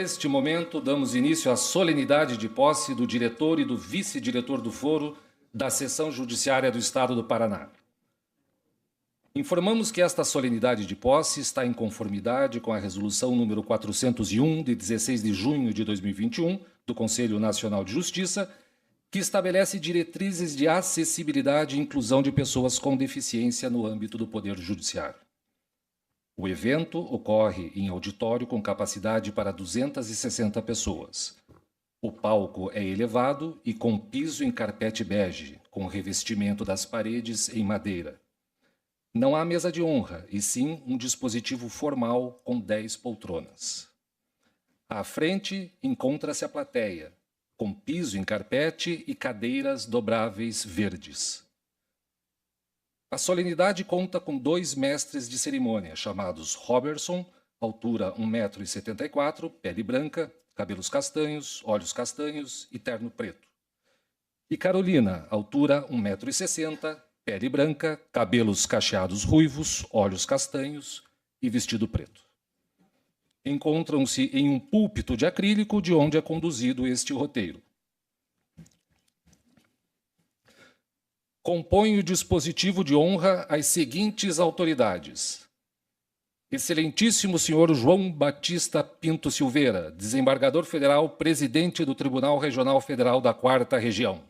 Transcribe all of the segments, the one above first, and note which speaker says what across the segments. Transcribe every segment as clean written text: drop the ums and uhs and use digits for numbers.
Speaker 1: Neste momento, damos início à solenidade de posse do diretor e do vice-diretor do Foro da Seção Judiciária do Estado do Paraná. Informamos que esta solenidade de posse está em conformidade com a Resolução número 401, de 16 de junho de 2021, do Conselho Nacional de Justiça, que estabelece diretrizes de acessibilidade e inclusão de pessoas com deficiência no âmbito do Poder Judiciário. O evento ocorre em auditório com capacidade para 260 pessoas. O palco é elevado e com piso em carpete bege, com revestimento das paredes em madeira. Não há mesa de honra, e sim um dispositivo formal com 10 poltronas. À frente encontra-se a plateia, com piso em carpete e cadeiras dobráveis verdes. A solenidade conta com 2 mestres de cerimônia, chamados Robertson, altura 1,74 m, pele branca, cabelos castanhos, olhos castanhos e terno preto. E Carolina, altura 1,60 m, pele branca, cabelos cacheados ruivos, olhos castanhos e vestido preto. Encontram-se em um púlpito de acrílico de onde é conduzido este roteiro. Compõe o dispositivo de honra as seguintes autoridades: Excelentíssimo senhor João Batista Pinto Silveira, desembargador federal, presidente do Tribunal Regional Federal da 4ª Região.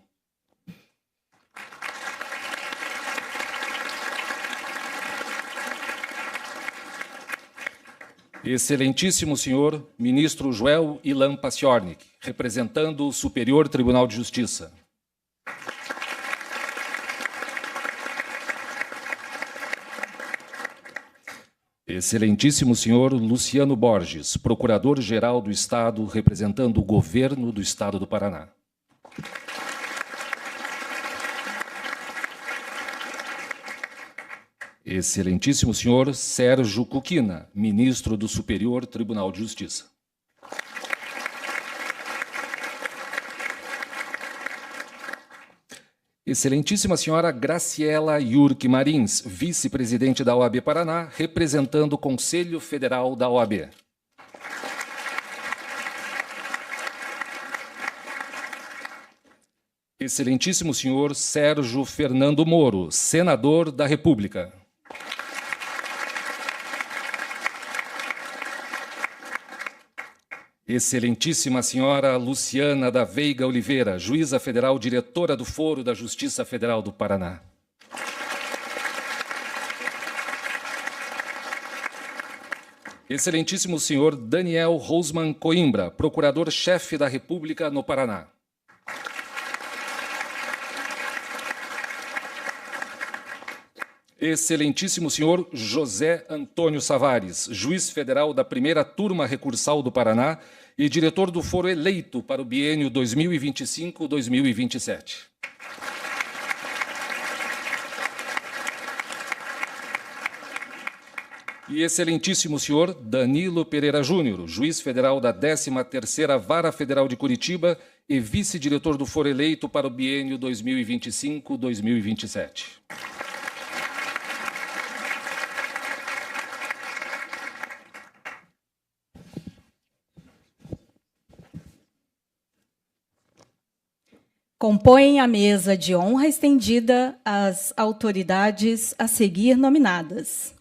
Speaker 1: Excelentíssimo senhor ministro Joel Ilan Paciornik, representando o Superior Tribunal de Justiça. Excelentíssimo senhor Luciano Borges, Procurador-Geral do Estado, representando o Governo do Estado do Paraná. Excelentíssimo senhor Sérgio Cuquina, Ministro do Superior Tribunal de Justiça. Excelentíssima senhora Graciela Yurque Marins, vice-presidente da OAB Paraná, representando o Conselho Federal da OAB. Excelentíssimo senhor Sérgio Fernando Moro, senador da República. Excelentíssima senhora Luciana da Veiga Oliveira, juíza federal, diretora do Foro da Justiça Federal do Paraná. Excelentíssimo senhor Daniel Rosman Coimbra, procurador-chefe da República no Paraná. Excelentíssimo senhor José Antônio Savares, juiz federal da 1ª Turma Recursal do Paraná e diretor do Foro eleito para o biênio 2025-2027. E excelentíssimo senhor Danilo Pereira Júnior, juiz federal da 13ª Vara Federal de Curitiba e vice-diretor do Foro eleito para o biênio 2025-2027.
Speaker 2: Compõem a mesa de honra estendida as autoridades a seguir nominadas.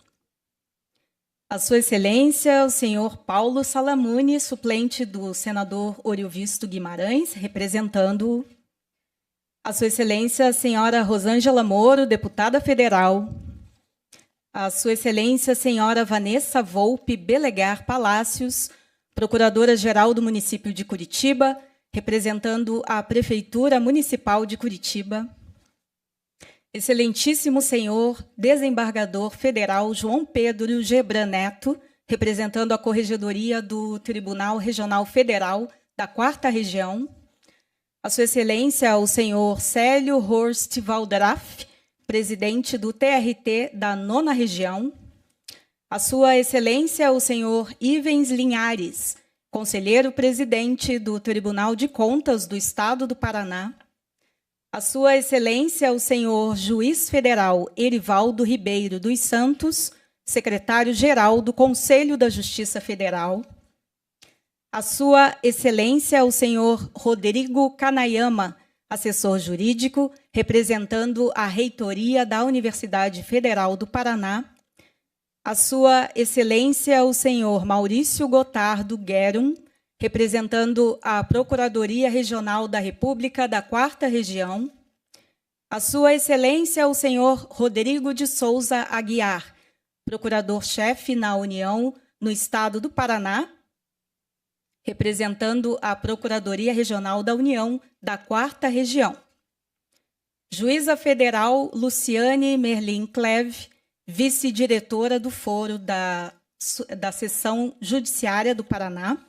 Speaker 2: A Sua Excelência, o senhor Paulo Salamuni, suplente do senador Oriovisto Guimarães, representando-o. A Sua Excelência, a senhora Rosângela Moro, deputada federal. A Sua Excelência, a senhora Vanessa Volpe Belegar Palácios, procuradora-geral do município de Curitiba, representando a Prefeitura Municipal de Curitiba. Excelentíssimo senhor desembargador federal João Pedro Gebran Neto, representando a Corregedoria do Tribunal Regional Federal da 4ª Região. A Sua Excelência, o senhor Célio Horst Valdraff, presidente do TRT da 9ª Região. A Sua Excelência, o senhor Ivens Linhares, conselheiro-presidente do Tribunal de Contas do Estado do Paraná. A Sua Excelência, o senhor juiz federal Erivaldo Ribeiro dos Santos, secretário-geral do Conselho da Justiça Federal. A Sua Excelência, o senhor Rodrigo Kanayama, assessor jurídico, representando a reitoria da Universidade Federal do Paraná. A Sua Excelência, o senhor Maurício Gotardo Guerum, representando a Procuradoria Regional da República da 4ª Região. A Sua Excelência, o senhor Rodrigo de Souza Aguiar, procurador-chefe na União, no Estado do Paraná, representando a Procuradoria Regional da União da 4ª Região. Juíza Federal Luciane Merlin Cleve, vice-diretora do Foro da Seção Judiciária do Paraná.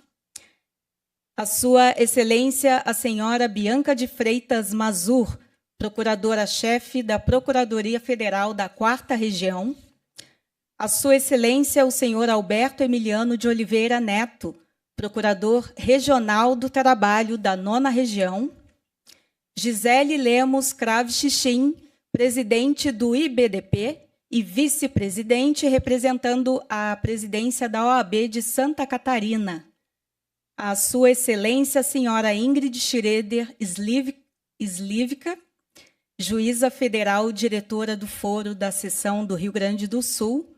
Speaker 2: A Sua Excelência, a senhora Bianca de Freitas Mazur, procuradora-chefe da Procuradoria Federal da 4ª Região. A Sua Excelência, o senhor Alberto Emiliano de Oliveira Neto, procurador regional do trabalho da 9ª Região. Gisele Lemos Crave Xixim, presidente do IBDP e vice-presidente, representando a presidência da OAB de Santa Catarina. A Sua Excelência, a senhora Ingrid Schroeder Slivka, juíza federal, diretora do Foro da Seção do Rio Grande do Sul.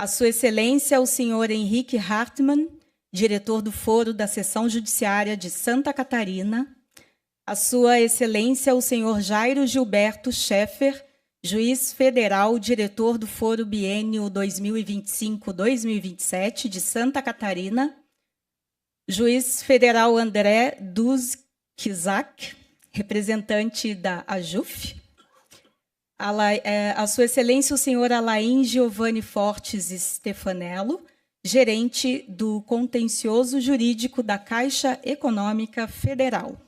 Speaker 2: A Sua Excelência, o senhor Henrique Hartmann, diretor do Foro da Seção Judiciária de Santa Catarina. A Sua Excelência, o senhor Jairo Gilberto Scheffer, juiz federal, diretor do Foro Biênio 2025-2027 de Santa Catarina. Juiz federal André Duzkizak, representante da AJUF. A Sua Excelência, o senhor Alain Giovanni Fortes Stefanello, gerente do Contencioso Jurídico da Caixa Econômica Federal.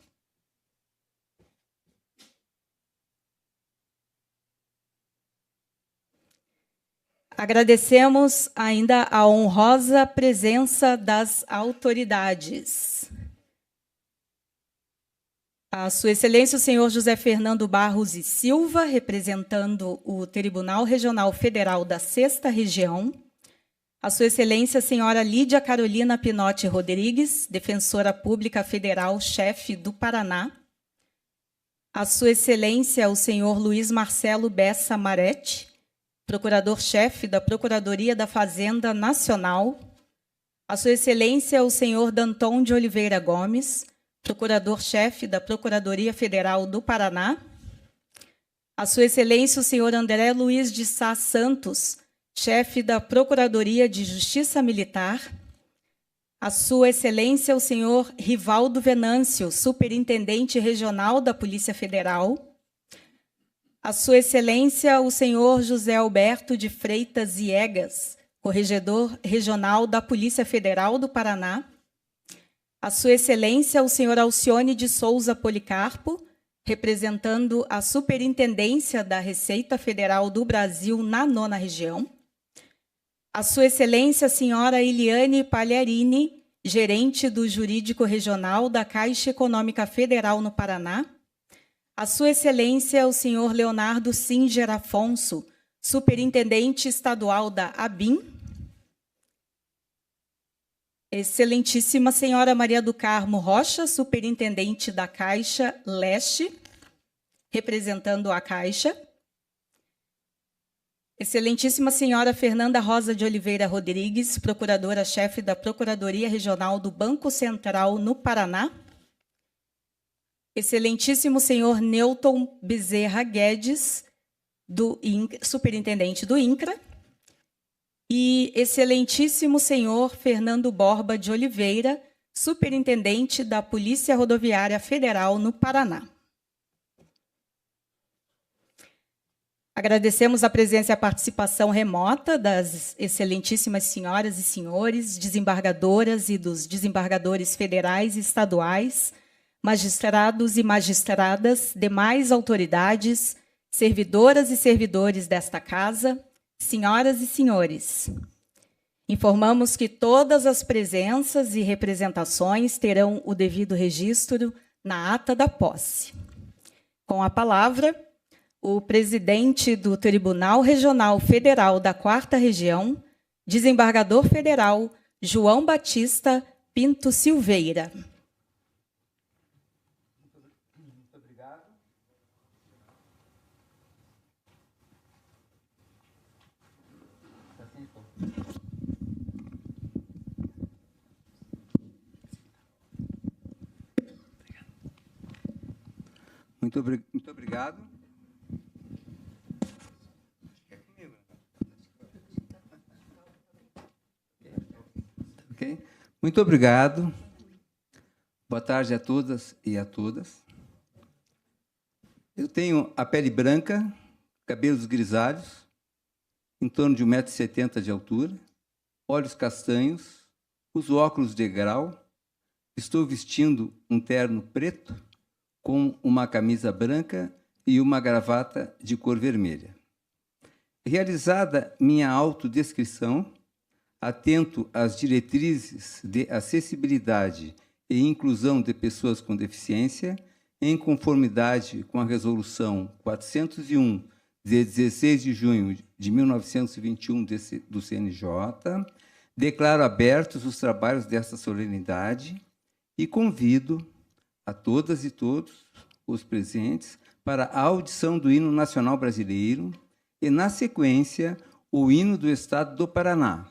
Speaker 2: Agradecemos ainda a honrosa presença das autoridades. A Sua Excelência, o senhor José Fernando Barros e Silva, representando o Tribunal Regional Federal da 6ª Região. A Sua Excelência, a senhora Lídia Carolina Pinotti Rodrigues, defensora pública federal, chefe do Paraná. A Sua Excelência, o senhor Luiz Marcelo Bessa Maretti, procurador-chefe da Procuradoria da Fazenda Nacional. A Sua Excelência, o senhor Danton de Oliveira Gomes, procurador-chefe da Procuradoria Federal do Paraná. A Sua Excelência, o senhor André Luiz de Sá Santos, chefe da Procuradoria de Justiça Militar. A Sua Excelência, o senhor Rivaldo Venâncio, superintendente regional da Polícia Federal. A Sua Excelência, o senhor José Alberto de Freitas Viegas, corregedor regional da Polícia Federal do Paraná. A Sua Excelência, o senhor Alcione de Souza Policarpo, representando a Superintendência da Receita Federal do Brasil na 9ª Região. A Sua Excelência, a senhora Eliane Pagliarini, gerente do Jurídico Regional da Caixa Econômica Federal no Paraná. A Sua Excelência, o senhor Leonardo Singer Afonso, superintendente estadual da ABIN. Excelentíssima senhora Maria do Carmo Rocha, superintendente da Caixa Leste, representando a Caixa. Excelentíssima senhora Fernanda Rosa de Oliveira Rodrigues, procuradora-chefe da Procuradoria Regional do Banco Central no Paraná. Excelentíssimo senhor Newton Bezerra Guedes, superintendente do INCRA. E excelentíssimo senhor Fernando Borba de Oliveira, superintendente da Polícia Rodoviária Federal no Paraná. Agradecemos a presença e a participação remota das excelentíssimas senhoras e senhores, desembargadoras e dos desembargadores federais e estaduais, magistrados e magistradas, demais autoridades, servidoras e servidores desta casa, senhoras e senhores. Informamos que todas as presenças e representações terão o devido registro na ata da posse. Com a palavra, o presidente do Tribunal Regional Federal da 4ª Região, desembargador federal João Batista Pinto Silveira.
Speaker 3: Muito obrigado. Muito obrigado. Ok? Muito obrigado. Boa tarde a todas e a todas. Eu tenho a pele branca, cabelos grisalhos, em torno de 1,70 m de altura, olhos castanhos, uso óculos de grau, estou vestindo um terno preto com uma camisa branca e uma gravata de cor vermelha. Realizada minha autodescrição, atento às diretrizes de acessibilidade e inclusão de pessoas com deficiência, em conformidade com a Resolução 401, de 16 de junho de 1921 do CNJ, declaro abertos os trabalhos desta solenidade e convido a todas e todos os presentes para a audição do hino nacional brasileiro e, na sequência, o hino do Estado do Paraná,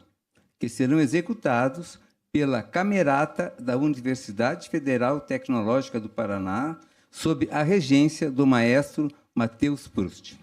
Speaker 3: que serão executados pela Camerata da Universidade Federal Tecnológica do Paraná, sob a regência do maestro Matheus Proust.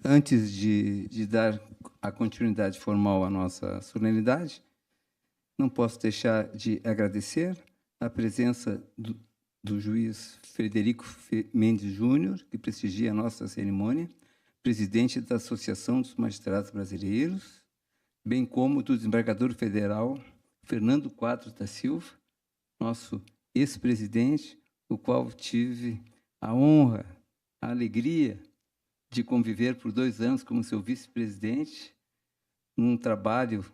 Speaker 3: Antes de dar a continuidade formal à nossa solenidade, não posso deixar de agradecer a presença do juiz Frederico Mendes Júnior, que prestigia a nossa cerimônia, presidente da Associação dos Magistrados Brasileiros, bem como do desembargador federal Fernando Quadros da Silva, nosso ex-presidente, o qual tive a honra, a alegria de conviver por 2 anos como seu vice-presidente, num trabalho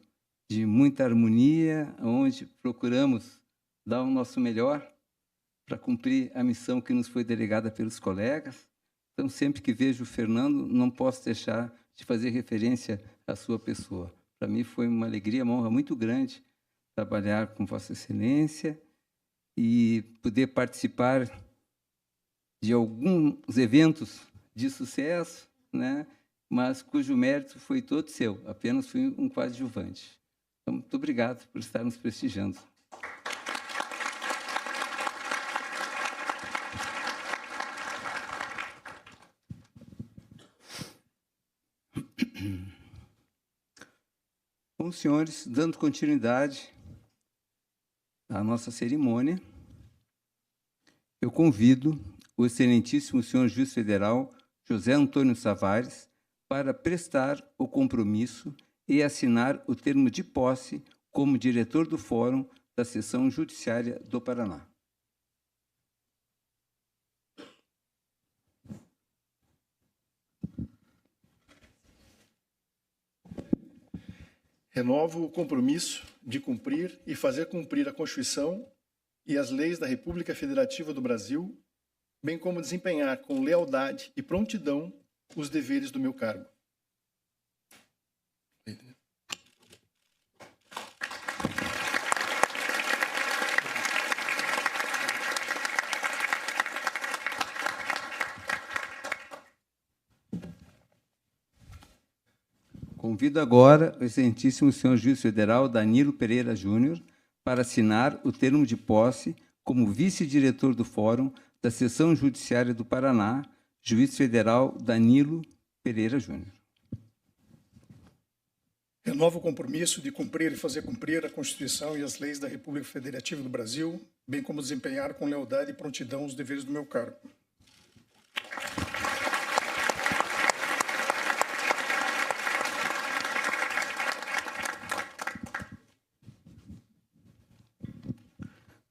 Speaker 3: de muita harmonia, onde procuramos dar o nosso melhor para cumprir a missão que nos foi delegada pelos colegas. Então, sempre que vejo o Fernando, não posso deixar de fazer referência à sua pessoa. Para mim foi uma alegria, uma honra muito grande trabalhar com Vossa Excelência e poder participar de alguns eventos de sucesso, né? Mas cujo mérito foi todo seu, apenas fui um coadjuvante. Então, muito obrigado por estar nos prestigiando. Bom, senhores, dando continuidade à nossa cerimônia, eu convido o excelentíssimo senhor juiz federal José Antônio Savares para prestar o compromisso e assinar o termo de posse como diretor do Fórum da Seção Judiciária do Paraná.
Speaker 4: Renovo o compromisso de cumprir e fazer cumprir a Constituição e as leis da República Federativa do Brasil, bem como desempenhar com lealdade e prontidão os deveres do meu cargo.
Speaker 3: Convido agora o excelentíssimo senhor juiz federal Danilo Pereira Júnior para assinar o termo de posse como vice-diretor do Fórum da Seção Judiciária do Paraná, juiz federal Danilo Pereira Júnior.
Speaker 4: Renovo o compromisso de cumprir e fazer cumprir a Constituição e as leis da República Federativa do Brasil, bem como desempenhar com lealdade e prontidão os deveres do meu cargo.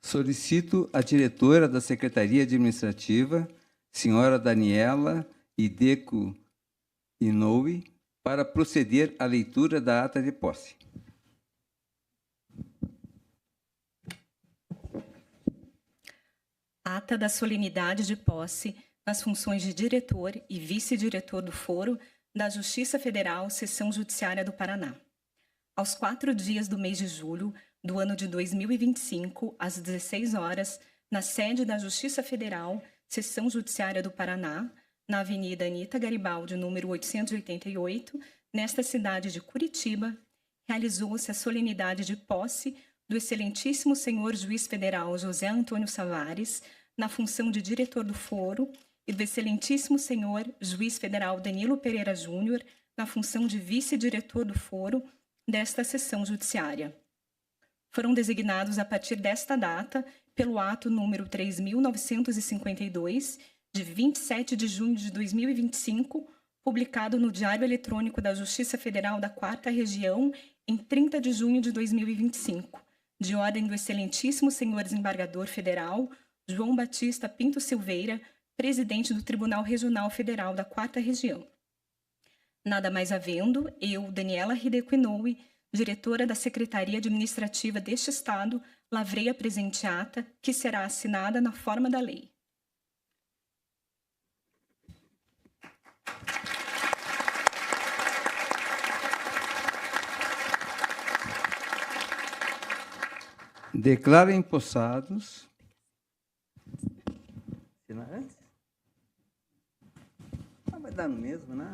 Speaker 3: Solicito a diretora da Secretaria Administrativa, senhora Daniela Ideco Inoue, para proceder à leitura da ata de posse.
Speaker 2: Ata da solenidade de posse nas funções de diretor e vice-diretor do Foro da Justiça Federal, Seção Judiciária do Paraná. Aos 4 dias do mês de julho do ano de 2025, às 16 horas, na sede da Justiça Federal, Seção Judiciária do Paraná, na Avenida Anita Garibaldi, número 888, nesta cidade de Curitiba, realizou-se a solenidade de posse do excelentíssimo senhor juiz federal José Antônio Savares, na função de diretor do Foro, e do excelentíssimo senhor juiz federal Danilo Pereira Júnior, na função de vice-diretor do Foro desta sessão judiciária. Foram designados a partir desta data pelo ato número 3.952, de 27 de junho de 2025, publicado no Diário Eletrônico da Justiça Federal da 4ª Região, em 30 de junho de 2025, de ordem do excelentíssimo senhor desembargador federal João Batista Pinto Silveira, presidente do Tribunal Regional Federal da 4ª Região. Nada mais havendo, eu, Daniela Hideco Inoue, diretora da Secretaria Administrativa deste Estado, lavrei a presente ata, que será assinada na forma da lei.
Speaker 3: Declaro empossados. Assinar antes? Ah, vai dar no mesmo, né?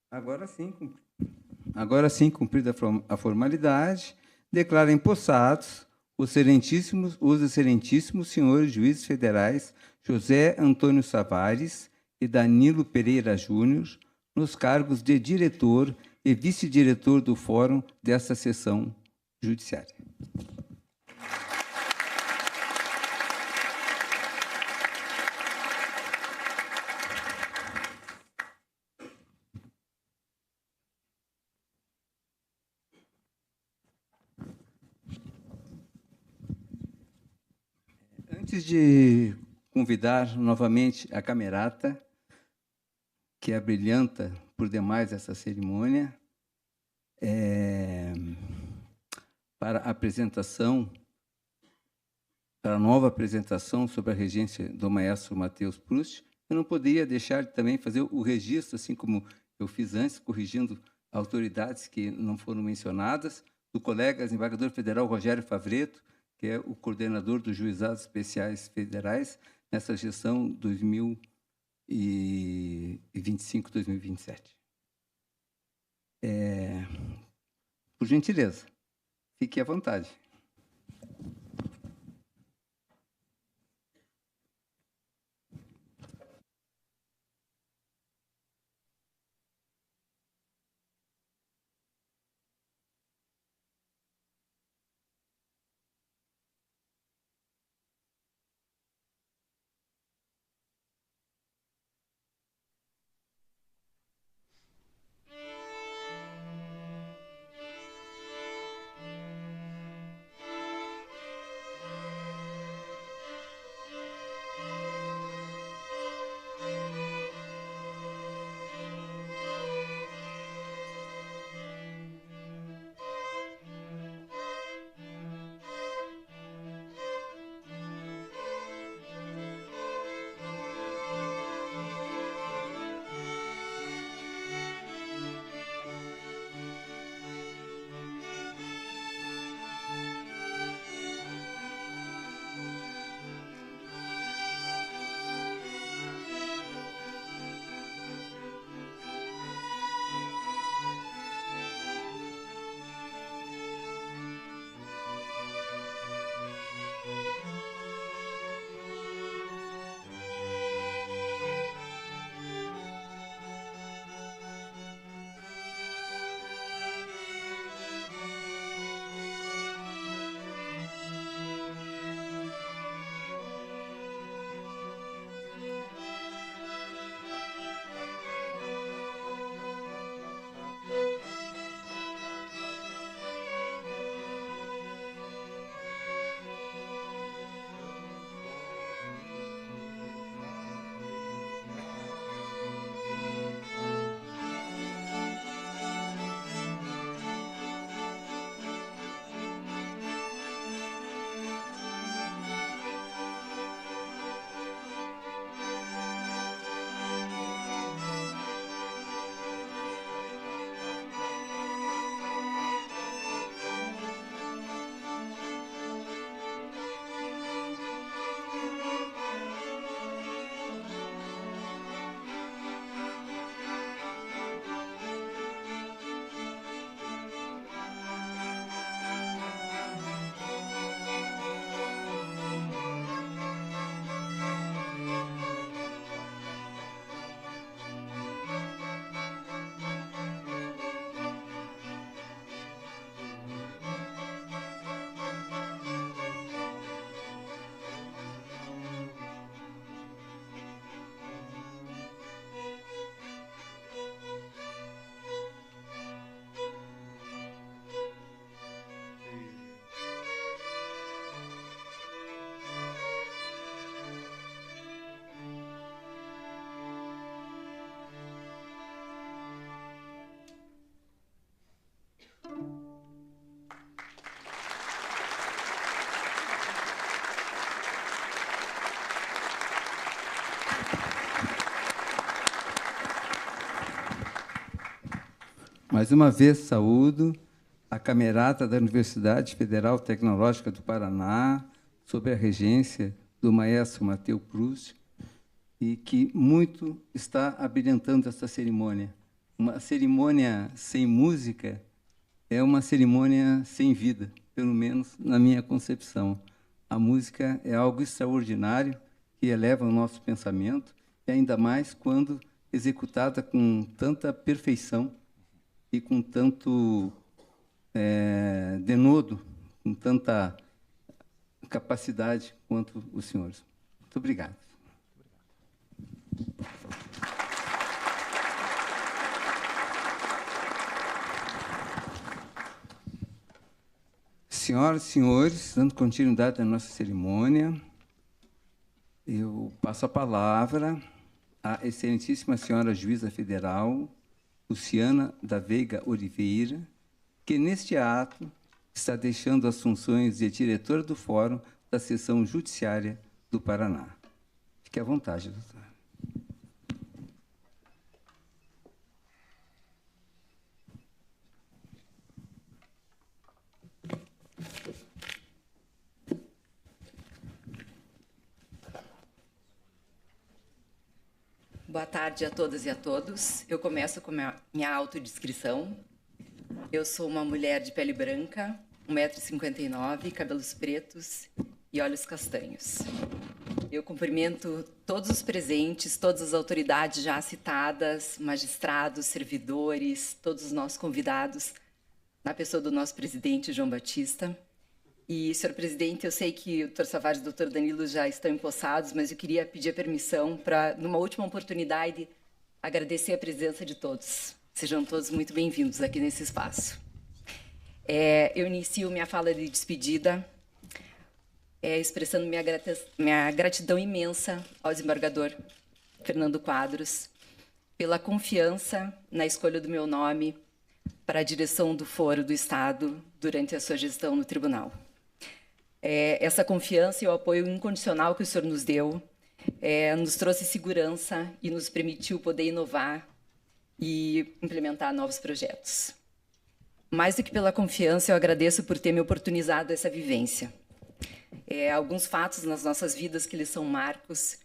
Speaker 3: Agora sim, cumprida a formalidade, declaro empossados os excelentíssimos senhores juízes federais José Antônio Savares e Danilo Pereira Júnior nos cargos de diretor e vice-diretor do Fórum desta sessão judiciária. Antes de convidar novamente a camerata, que abrilhanta por demais essa cerimônia, para a apresentação, para a nova apresentação sobre a regência do maestro Matheus Proust, eu não poderia deixar de também fazer o registro, assim como eu fiz antes, corrigindo autoridades que não foram mencionadas, do colega desembargador federal Rogério Favreto, que é o coordenador dos Juizados Especiais Federais, nessa gestão 2025-2027. Por gentileza, fique à vontade. Mais uma vez, saúdo a camerata da Universidade Federal Tecnológica do Paraná, sob a regência do maestro Matheus Proust, e que muito está abrilhantando esta cerimônia. uma cerimônia sem música é uma cerimônia sem vida, pelo menos na minha concepção. A música é algo extraordinário que eleva o nosso pensamento, e ainda mais quando executada com tanta perfeição e com tanto denodo, com tanta capacidade quanto os senhores. Muito obrigado. Senhoras e senhores, dando continuidade à nossa cerimônia, eu passo a palavra à excelentíssima senhora juíza federal, Luciana da Veiga Oliveira, que neste ato está deixando as funções de diretora do Fórum da Seção Judiciária do Paraná. Fique à vontade, doutora.
Speaker 5: Boa tarde a todas e a todos. Eu começo com minha autodescrição. Eu sou uma mulher de pele branca, 1,59 m, cabelos pretos e olhos castanhos. Eu cumprimento todos os presentes, todas as autoridades já citadas, magistrados, servidores, todos os nossos convidados, na pessoa do nosso presidente, João Batista. E, senhor presidente, eu sei que o Dr. Savares e o Dr. Danilo já estão empossados, mas eu queria pedir a permissão para, numa última oportunidade, agradecer a presença de todos. Sejam todos muito bem-vindos aqui nesse espaço. Eu inicio minha fala de despedida expressando minha gratidão imensa ao desembargador Fernando Quadros pela confiança na escolha do meu nome para a direção do Foro do Estado durante a sua gestão no tribunal. Essa confiança e o apoio incondicional que o senhor nos deu nos trouxe segurança e nos permitiu poder inovar e implementar novos projetos. Mais do que pela confiança, eu agradeço por ter me oportunizado essa vivência. Alguns fatos nas nossas vidas que eles são marcos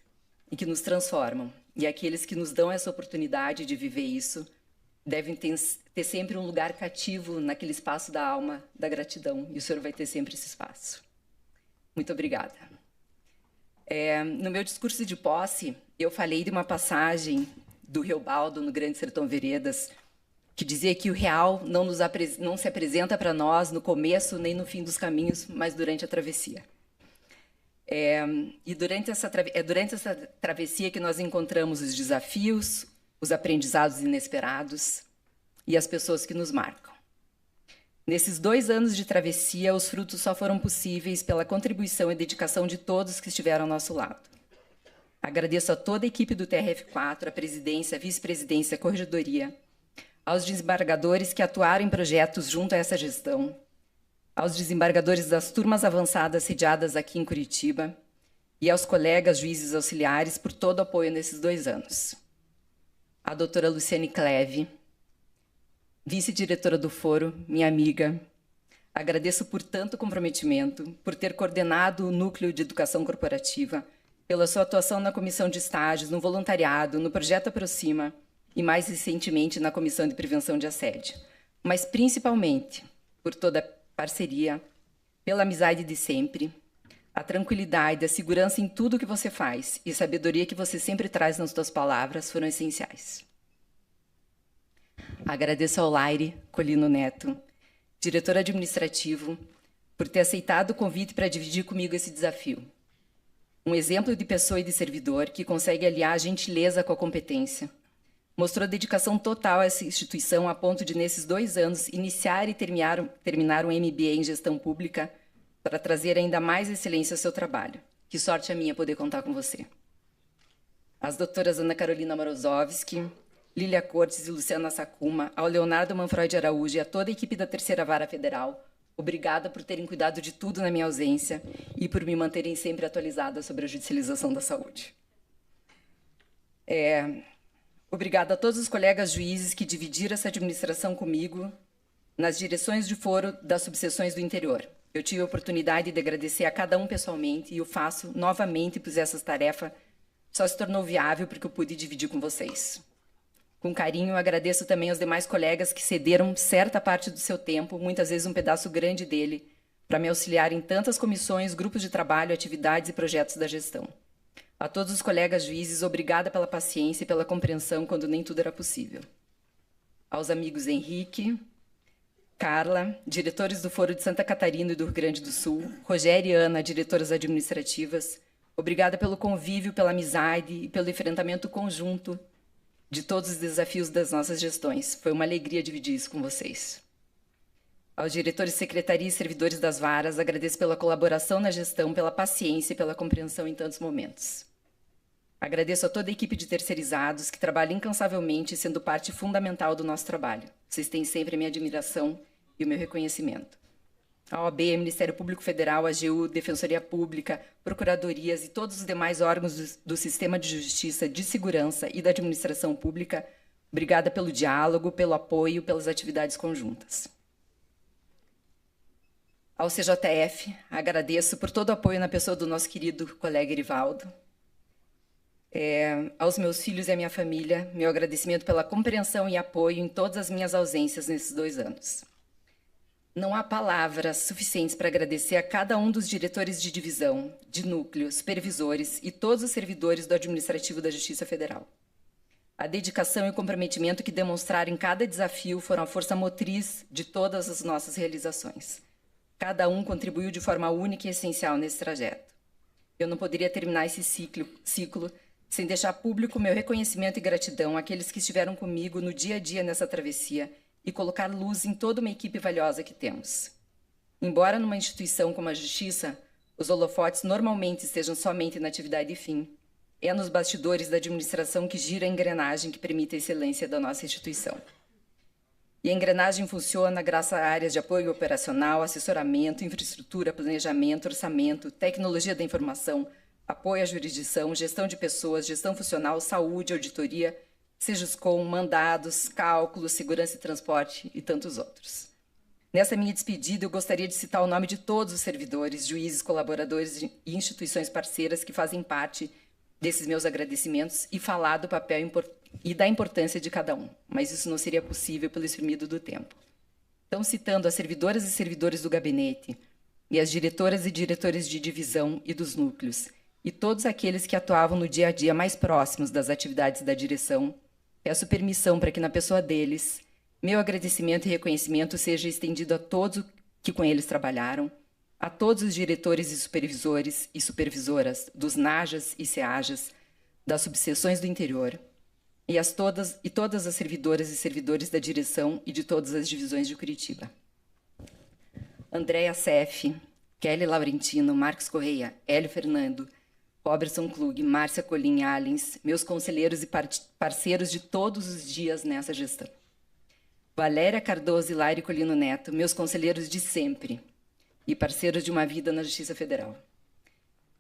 Speaker 5: e que nos transformam. E aqueles que nos dão essa oportunidade de viver isso devem ter sempre um lugar cativo naquele espaço da alma, da gratidão. E o senhor vai ter sempre esse espaço. Muito obrigada. No meu discurso de posse, eu falei de uma passagem do Riobaldo, no Grande Sertão Veredas, que dizia que o real não se apresenta para nós no começo nem no fim dos caminhos, mas durante a travessia. E durante essa travessia que nós encontramos os desafios, os aprendizados inesperados e as pessoas que nos marcam. Nesses 2 anos de travessia, os frutos só foram possíveis pela contribuição e dedicação de todos que estiveram ao nosso lado. Agradeço a toda a equipe do TRF4, a presidência, a vice-presidência, a corregedoria, aos desembargadores que atuaram em projetos junto a essa gestão, aos desembargadores das turmas avançadas sediadas aqui em Curitiba e aos colegas juízes auxiliares por todo o apoio nesses 2 anos. A doutora Luciane Cleve, vice-diretora do Foro, minha amiga, agradeço por tanto comprometimento, por ter coordenado o Núcleo de Educação Corporativa, pela sua atuação na Comissão de Estágios, no voluntariado, no Projeto Aproxima e, mais recentemente, na Comissão de Prevenção de Assédio. Mas, principalmente, por toda a parceria, pela amizade de sempre, a tranquilidade, a segurança em tudo que você faz e a sabedoria que você sempre traz nas suas palavras foram essenciais. Agradeço ao Laire Colino Neto, diretor administrativo, por ter aceitado o convite para dividir comigo esse desafio. Um exemplo de pessoa e de servidor que consegue aliar a gentileza com a competência. Mostrou dedicação total a essa instituição a ponto de, nesses 2 anos, iniciar e terminar um MBA em gestão pública para trazer ainda mais excelência ao seu trabalho. Que sorte a minha poder contar com você. As doutoras Ana Carolina Morozovski, Lília Cortes e Luciana Sakuma, ao Leonardo Manfredi Araújo e a toda a equipe da Terceira Vara Federal, obrigada por terem cuidado de tudo na minha ausência e por me manterem sempre atualizada sobre a judicialização da saúde. Obrigada a todos os colegas juízes que dividiram essa administração comigo nas direções de foro das subseções do interior. Eu tive a oportunidade de agradecer a cada um pessoalmente e o faço novamente, pois essa tarefa só se tornou viável porque eu pude dividir com vocês. Com carinho, agradeço também aos demais colegas que cederam certa parte do seu tempo, muitas vezes um pedaço grande dele, para me auxiliar em tantas comissões, grupos de trabalho, atividades e projetos da gestão. A todos os colegas juízes, obrigada pela paciência e pela compreensão quando nem tudo era possível. Aos amigos Henrique, Carla, diretores do Foro de Santa Catarina e do Rio Grande do Sul, Rogério e Ana, diretoras administrativas, obrigada pelo convívio, pela amizade e pelo enfrentamento conjunto de todos os desafios das nossas gestões. Foi uma alegria dividir isso com vocês. Aos diretores de secretaria e servidores das varas, agradeço pela colaboração na gestão, pela paciência e pela compreensão em tantos momentos. Agradeço a toda a equipe de terceirizados que trabalha incansavelmente, sendo parte fundamental do nosso trabalho. Vocês têm sempre a minha admiração e o meu reconhecimento. A OAB, Ministério Público Federal, a AGU, Defensoria Pública, Procuradorias e todos os demais órgãos do Sistema de Justiça, de Segurança e da Administração Pública, obrigada pelo diálogo, pelo apoio, pelas atividades conjuntas. Ao CJF, agradeço por todo o apoio na pessoa do nosso querido colega Erivaldo. Aos meus filhos e à minha família, meu agradecimento pela compreensão e apoio em todas as minhas ausências nesses 2 anos. Não há palavras suficientes para agradecer a cada um dos diretores de divisão, de núcleo, supervisores e todos os servidores do Administrativo da Justiça Federal. A dedicação e o comprometimento que demonstraram em cada desafio foram a força motriz de todas as nossas realizações. Cada um contribuiu de forma única e essencial nesse trajeto. Eu não poderia terminar esse ciclo sem deixar público meu reconhecimento e gratidão àqueles que estiveram comigo no dia a dia nessa travessia e colocar luz em toda uma equipe valiosa que temos. Embora numa instituição como a Justiça, os holofotes normalmente estejam somente na atividade e fim, é nos bastidores da administração que gira a engrenagem que permite a excelência da nossa instituição. E a engrenagem funciona graças a áreas de apoio operacional, assessoramento, infraestrutura, planejamento, orçamento, tecnologia da informação, apoio à jurisdição, gestão de pessoas, gestão funcional, saúde, auditoria, SEJUSCOM, mandados, cálculos, segurança e transporte e tantos outros. Nessa minha despedida, eu gostaria de citar o nome de todos os servidores, juízes, colaboradores e instituições parceiras que fazem parte desses meus agradecimentos e falar do papel e da importância de cada um, mas isso não seria possível pelo espremido do tempo. Então, citando as servidoras e servidores do gabinete, e as diretoras e diretores de divisão e dos núcleos, e todos aqueles que atuavam no dia a dia mais próximos das atividades da direção, peço permissão para que, na pessoa deles, meu agradecimento e reconhecimento seja estendido a todos que com eles trabalharam, a todos os diretores e supervisores e supervisoras dos NAJAS e SEAJAS, das subseções do interior, e todas as servidoras e servidores da direção e de todas as divisões de Curitiba. Andréa Seff, Kelly Laurentino, Marcos Correia, Hélio Fernando, Robertson Klug, Márcia Colim Allens, meus conselheiros e parceiros de todos os dias nessa gestão. Valéria Cardoso e Laire Colino Neto, meus conselheiros de sempre e parceiros de uma vida na Justiça Federal.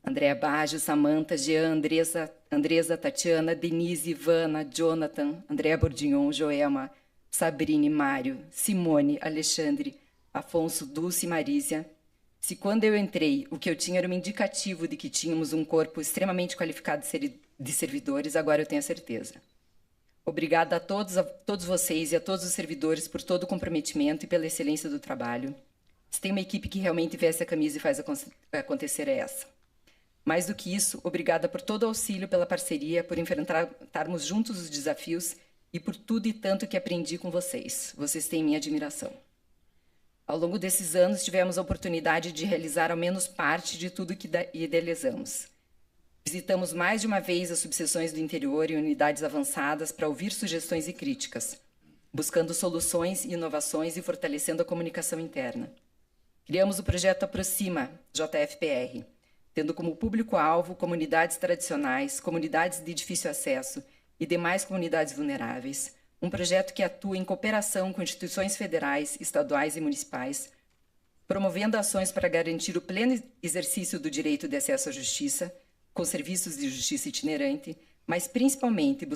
Speaker 5: Andréa Baggio, Samanta, Jean, Andresa, Tatiana, Denise, Ivana, Jonathan, Andréa Bordignon, Joelma, Sabrine, Mário, Simone, Alexandre, Afonso, Dulce e Marísia. Se quando eu entrei, o que eu tinha era um indicativo de que tínhamos um corpo extremamente qualificado de servidores, agora eu tenho a certeza. Obrigada a todos vocês e a todos os servidores por todo o comprometimento e pela excelência do trabalho. Se tem uma equipe que realmente veste a camisa e faz acontecer, é essa. Mais do que isso, obrigada por todo o auxílio, pela parceria, por enfrentarmos juntos os desafios e por tudo e tanto que aprendi com vocês. Vocês têm minha admiração. Ao longo desses anos, tivemos a oportunidade de realizar ao menos parte de tudo que idealizamos. Visitamos mais de uma vez as subseções do interior e unidades avançadas para ouvir sugestões e críticas, buscando soluções e inovações e fortalecendo a comunicação interna. Criamos o projeto Aproxima, JFPR, tendo como público-alvo comunidades tradicionais, comunidades de difícil acesso e demais comunidades vulneráveis, um projeto que atua em cooperação com instituições federais, estaduais e municipais, promovendo ações para garantir o pleno exercício do direito de acesso à justiça, com serviços de justiça itinerante, mas principalmente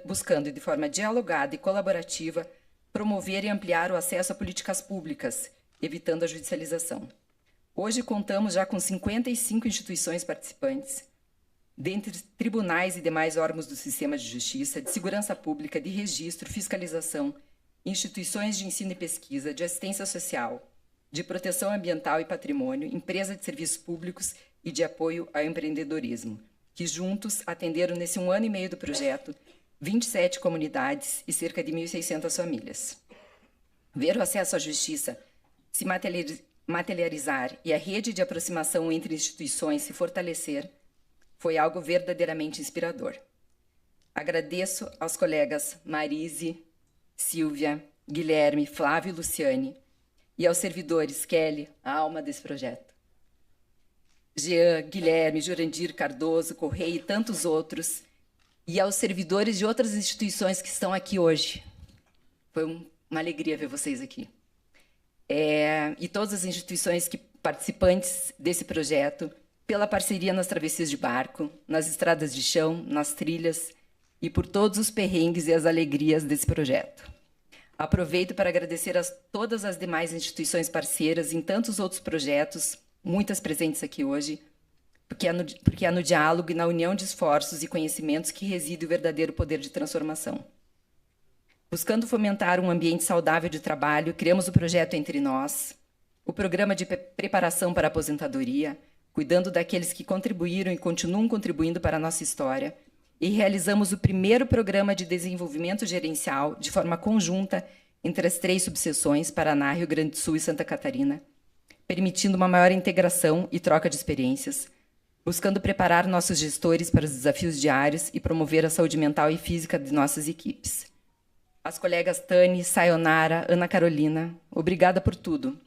Speaker 5: buscando, de forma dialogada e colaborativa, promover e ampliar o acesso a políticas públicas, evitando a judicialização. Hoje contamos já com 55 instituições participantes, dentre tribunais e demais órgãos do sistema de justiça, de segurança pública, de registro, fiscalização, instituições de ensino e pesquisa, de assistência social, de proteção ambiental e patrimônio, empresa de serviços públicos e de apoio ao empreendedorismo, que juntos atenderam nesse 1 ano e meio do projeto 27 comunidades e cerca de 1.600 famílias. Ver o acesso à justiça se materializar e a rede de aproximação entre instituições se fortalecer foi algo verdadeiramente inspirador. Agradeço aos colegas Marise, Silvia, Guilherme, Flávio e Luciane, e aos servidores Kelly, a alma desse projeto, Jean, Guilherme, Jurandir, Cardoso, Correia e tantos outros, e aos servidores de outras instituições que estão aqui hoje. Foi uma alegria ver vocês aqui. E todas as instituições participantes desse projeto, pela parceria nas travessias de barco, nas estradas de chão, nas trilhas, e por todos os perrengues e as alegrias desse projeto. Aproveito para agradecer a todas as demais instituições parceiras em tantos outros projetos, muitas presentes aqui hoje, porque é no diálogo e na união de esforços e conhecimentos que reside o verdadeiro poder de transformação. Buscando fomentar um ambiente saudável de trabalho, criamos o projeto Entre Nós, o programa de preparação para a aposentadoria, cuidando daqueles que contribuíram e continuam contribuindo para a nossa história, e realizamos o primeiro programa de desenvolvimento gerencial de forma conjunta entre as 3 subseções, Paraná, Rio Grande do Sul e Santa Catarina, permitindo uma maior integração e troca de experiências, buscando preparar nossos gestores para os desafios diários e promover a saúde mental e física de nossas equipes. As colegas Tani, Sayonara, Ana Carolina, obrigada por tudo.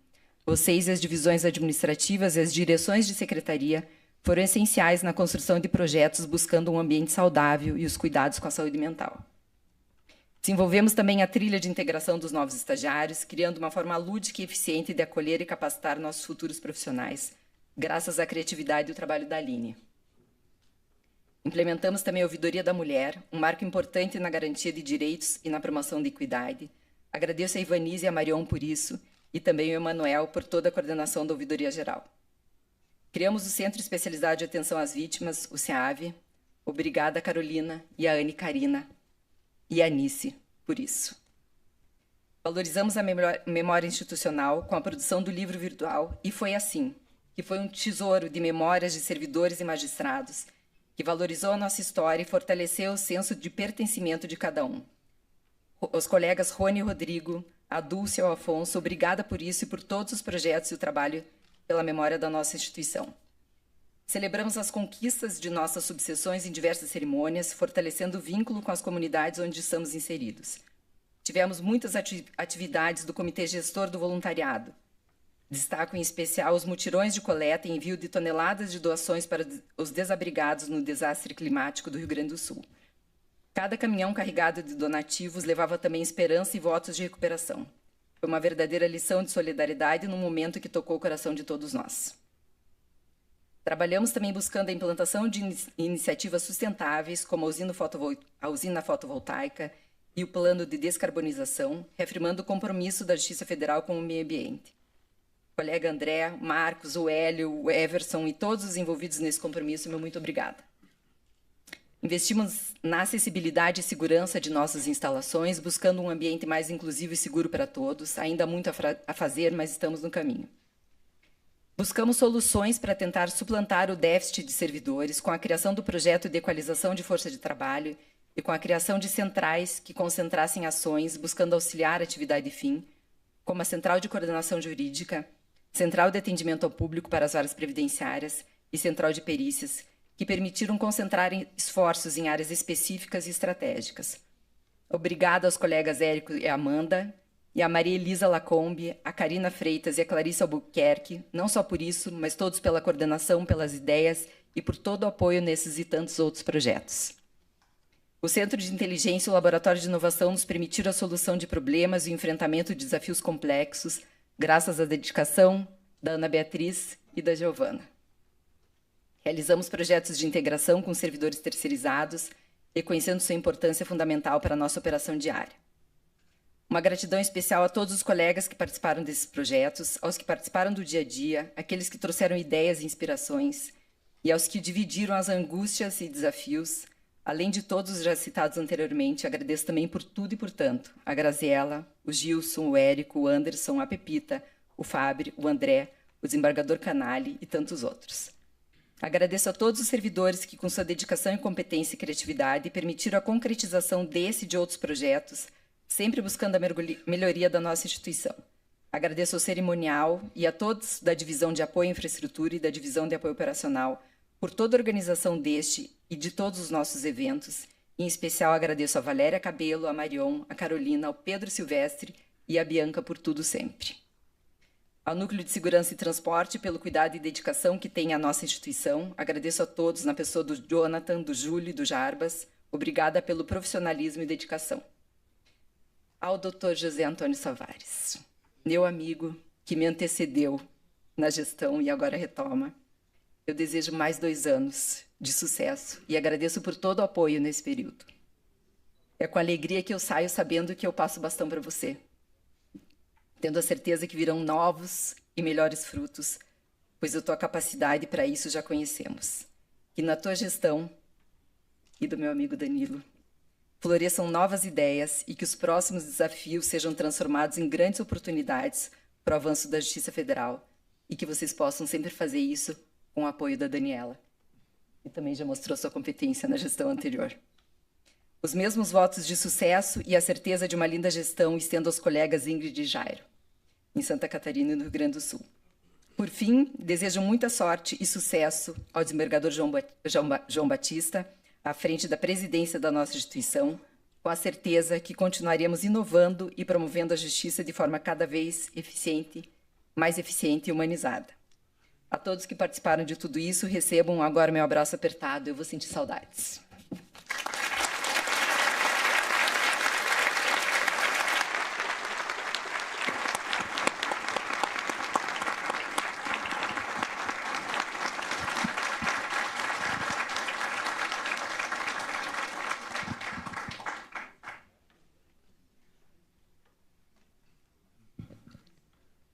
Speaker 5: Vocês e as divisões administrativas e as direções de secretaria foram essenciais na construção de projetos buscando um ambiente saudável e os cuidados com a saúde mental. Desenvolvemos também a trilha de integração dos novos estagiários, criando uma forma lúdica e eficiente de acolher e capacitar nossos futuros profissionais, graças à criatividade e ao trabalho da Aline. Implementamos também a Ouvidoria da Mulher, um marco importante na garantia de direitos e na promoção da equidade. Agradeço a Ivanise e a Marion por isso, e também o Emanuel por toda a coordenação da Ouvidoria Geral. Criamos o Centro Especializado de Atenção às Vítimas, o CEAV. Obrigada, Carolina, e a Anne Karina, e a Anice, por isso. Valorizamos a memória institucional com a produção do livro virtual E Foi Assim, que foi um tesouro de memórias de servidores e magistrados, que valorizou a nossa história e fortaleceu o senso de pertencimento de cada um. Os colegas Rony e Rodrigo, a Dulce e o Afonso, obrigada por isso e por todos os projetos e o trabalho pela memória da nossa instituição. Celebramos as conquistas de nossas subseções em diversas cerimônias, fortalecendo o vínculo com as comunidades onde estamos inseridos. Tivemos muitas atividades do Comitê Gestor do Voluntariado. Destaco em especial os mutirões de coleta e envio de toneladas de doações para os desabrigados no desastre climático do Rio Grande do Sul. Cada caminhão carregado de donativos levava também esperança e votos de recuperação. Foi uma verdadeira lição de solidariedade num momento que tocou o coração de todos nós. Trabalhamos também buscando a implantação de iniciativas sustentáveis, como a usina fotovoltaica e o plano de descarbonização, reafirmando o compromisso da Justiça Federal com o meio ambiente. O colega André, Marcos, o Hélio, o Everson e todos os envolvidos nesse compromisso, meu muito obrigada. Investimos na acessibilidade e segurança de nossas instalações, buscando um ambiente mais inclusivo e seguro para todos. Ainda há muito a fazer, mas estamos no caminho. Buscamos soluções para tentar suplantar o déficit de servidores com a criação do projeto de equalização de força de trabalho e com a criação de centrais que concentrassem ações buscando auxiliar a atividade fim, como a Central de Coordenação Jurídica, Central de Atendimento ao Público para as Áreas Previdenciárias e Central de Perícias, que permitiram concentrar esforços em áreas específicas e estratégicas. Obrigada aos colegas Érico e Amanda, e a Maria Elisa Lacombe, a Karina Freitas e a Clarice Albuquerque, não só por isso, mas todos pela coordenação, pelas ideias e por todo o apoio nesses e tantos outros projetos. O Centro de Inteligência e o Laboratório de Inovação nos permitiram a solução de problemas e o enfrentamento de desafios complexos, graças à dedicação da Ana Beatriz e da Giovana. Realizamos projetos de integração com servidores terceirizados, reconhecendo sua importância fundamental para a nossa operação diária. Uma gratidão especial a todos os colegas que participaram desses projetos, aos que participaram do dia a dia, aqueles que trouxeram ideias e inspirações, e aos que dividiram as angústias e desafios, além de todos os já citados anteriormente, agradeço também por tudo e por tanto a Graziela, o Gilson, o Érico, o Anderson, a Pepita, o Fábio, o André, o desembargador Canali e tantos outros. Agradeço a todos os servidores que, com sua dedicação, competência e criatividade, permitiram a concretização desse e de outros projetos, sempre buscando a melhoria da nossa instituição. Agradeço ao cerimonial e a todos da Divisão de Apoio à Infraestrutura e da Divisão de Apoio Operacional por toda a organização deste e de todos os nossos eventos. Em especial, agradeço a Valéria Cabelo, a Marion, a Carolina, ao Pedro Silvestre e a Bianca por tudo sempre. Ao Núcleo de Segurança e Transporte pelo cuidado e dedicação que tem a nossa instituição. Agradeço a todos, na pessoa do Jonathan, do Júlio e do Jarbas. Obrigada pelo profissionalismo e dedicação. Ao Dr. José Antônio Savares, meu amigo que me antecedeu na gestão e agora retoma, eu desejo mais 2 anos de sucesso e agradeço por todo o apoio nesse período. É com alegria que eu saio sabendo que eu passo o bastão para você, tendo a certeza que virão novos e melhores frutos, pois a tua capacidade para isso já conhecemos. Que na tua gestão e do meu amigo Danilo floresçam novas ideias e que os próximos desafios sejam transformados em grandes oportunidades para o avanço da Justiça Federal e que vocês possam sempre fazer isso com o apoio da Daniela, que também já mostrou sua competência na gestão anterior. Os mesmos votos de sucesso e a certeza de uma linda gestão estendo aos colegas Ingrid e Jairo, em Santa Catarina e no Rio Grande do Sul. Por fim, desejo muita sorte e sucesso ao desembargador João Batista, à frente da presidência da nossa instituição, com a certeza que continuaremos inovando e promovendo a justiça de forma cada vez mais eficiente e humanizada. A todos que participaram de tudo isso, recebam agora meu abraço apertado, eu vou sentir saudades.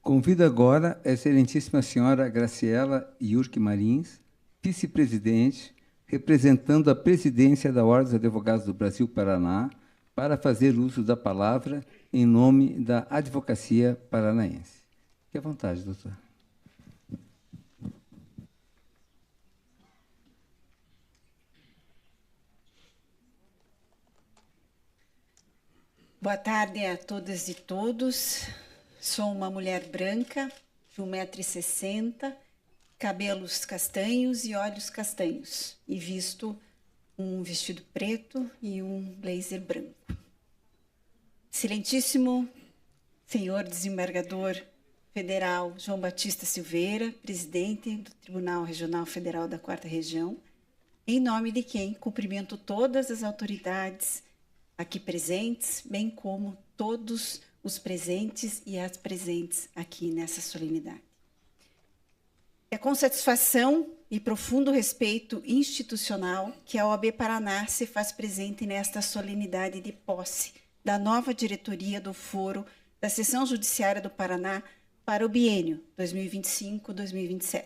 Speaker 3: Convido agora a excelentíssima senhora Graciela Yurque Marins, vice-presidente, representando a presidência da Ordem dos Advogados do Brasil-Paraná, para fazer uso da palavra em nome da Advocacia Paranaense. Fique à vontade, doutor.
Speaker 6: Boa tarde a todas e todos. Sou uma mulher branca, de 1,60 m, cabelos castanhos e olhos castanhos, e visto um vestido preto e um blazer branco. Excelentíssimo senhor desembargador federal João Batista Silveira, presidente do Tribunal Regional Federal da 4ª Região, em nome de quem cumprimento todas as autoridades aqui presentes, bem como todos os presentes e as presentes aqui nessa solenidade. É com satisfação e profundo respeito institucional que a OAB Paraná se faz presente nesta solenidade de posse da nova diretoria do Foro da Seção Judiciária do Paraná para o biênio 2025-2027.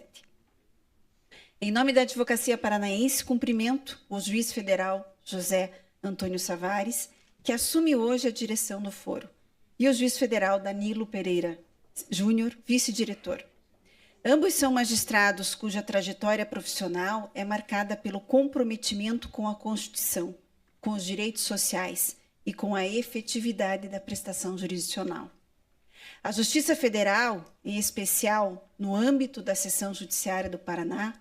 Speaker 6: Em nome da Advocacia Paranaense, cumprimento o juiz federal José Antônio Savares, que assume hoje a direção do Foro, e o juiz federal Danilo Pereira Júnior, vice-diretor. Ambos são magistrados cuja trajetória profissional é marcada pelo comprometimento com a Constituição, com os direitos sociais e com a efetividade da prestação jurisdicional. A Justiça Federal, em especial no âmbito da Seção Judiciária do Paraná,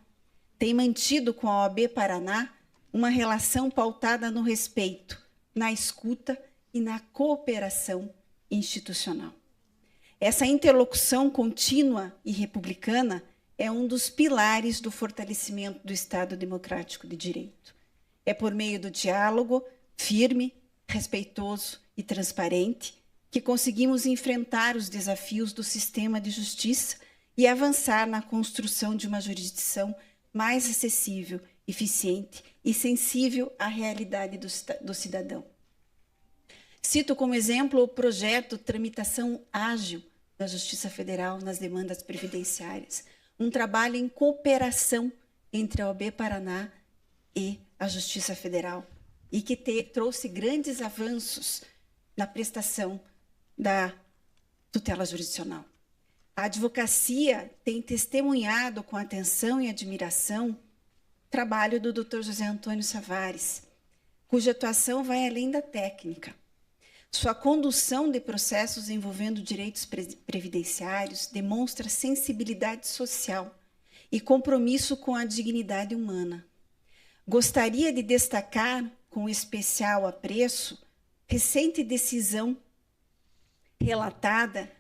Speaker 6: tem mantido com a OAB Paraná uma relação pautada no respeito, na escuta e na cooperação institucional. Essa interlocução contínua e republicana é um dos pilares do fortalecimento do Estado Democrático de Direito. É por meio do diálogo firme, respeitoso e transparente que conseguimos enfrentar os desafios do sistema de justiça e avançar na construção de uma jurisdição mais acessível, eficiente e sensível à realidade do cidadão. Cito como exemplo o projeto Tramitação Ágil da Justiça Federal nas demandas previdenciárias, um trabalho em cooperação entre a OAB Paraná e a Justiça Federal, e que trouxe grandes avanços na prestação da tutela jurisdicional. A advocacia tem testemunhado com atenção e admiração o trabalho do Dr. José Antônio Savares, cuja atuação vai além da técnica. Sua condução de processos envolvendo direitos previdenciários demonstra sensibilidade social e compromisso com a dignidade humana. Gostaria de destacar, com especial apreço, recente decisão relatada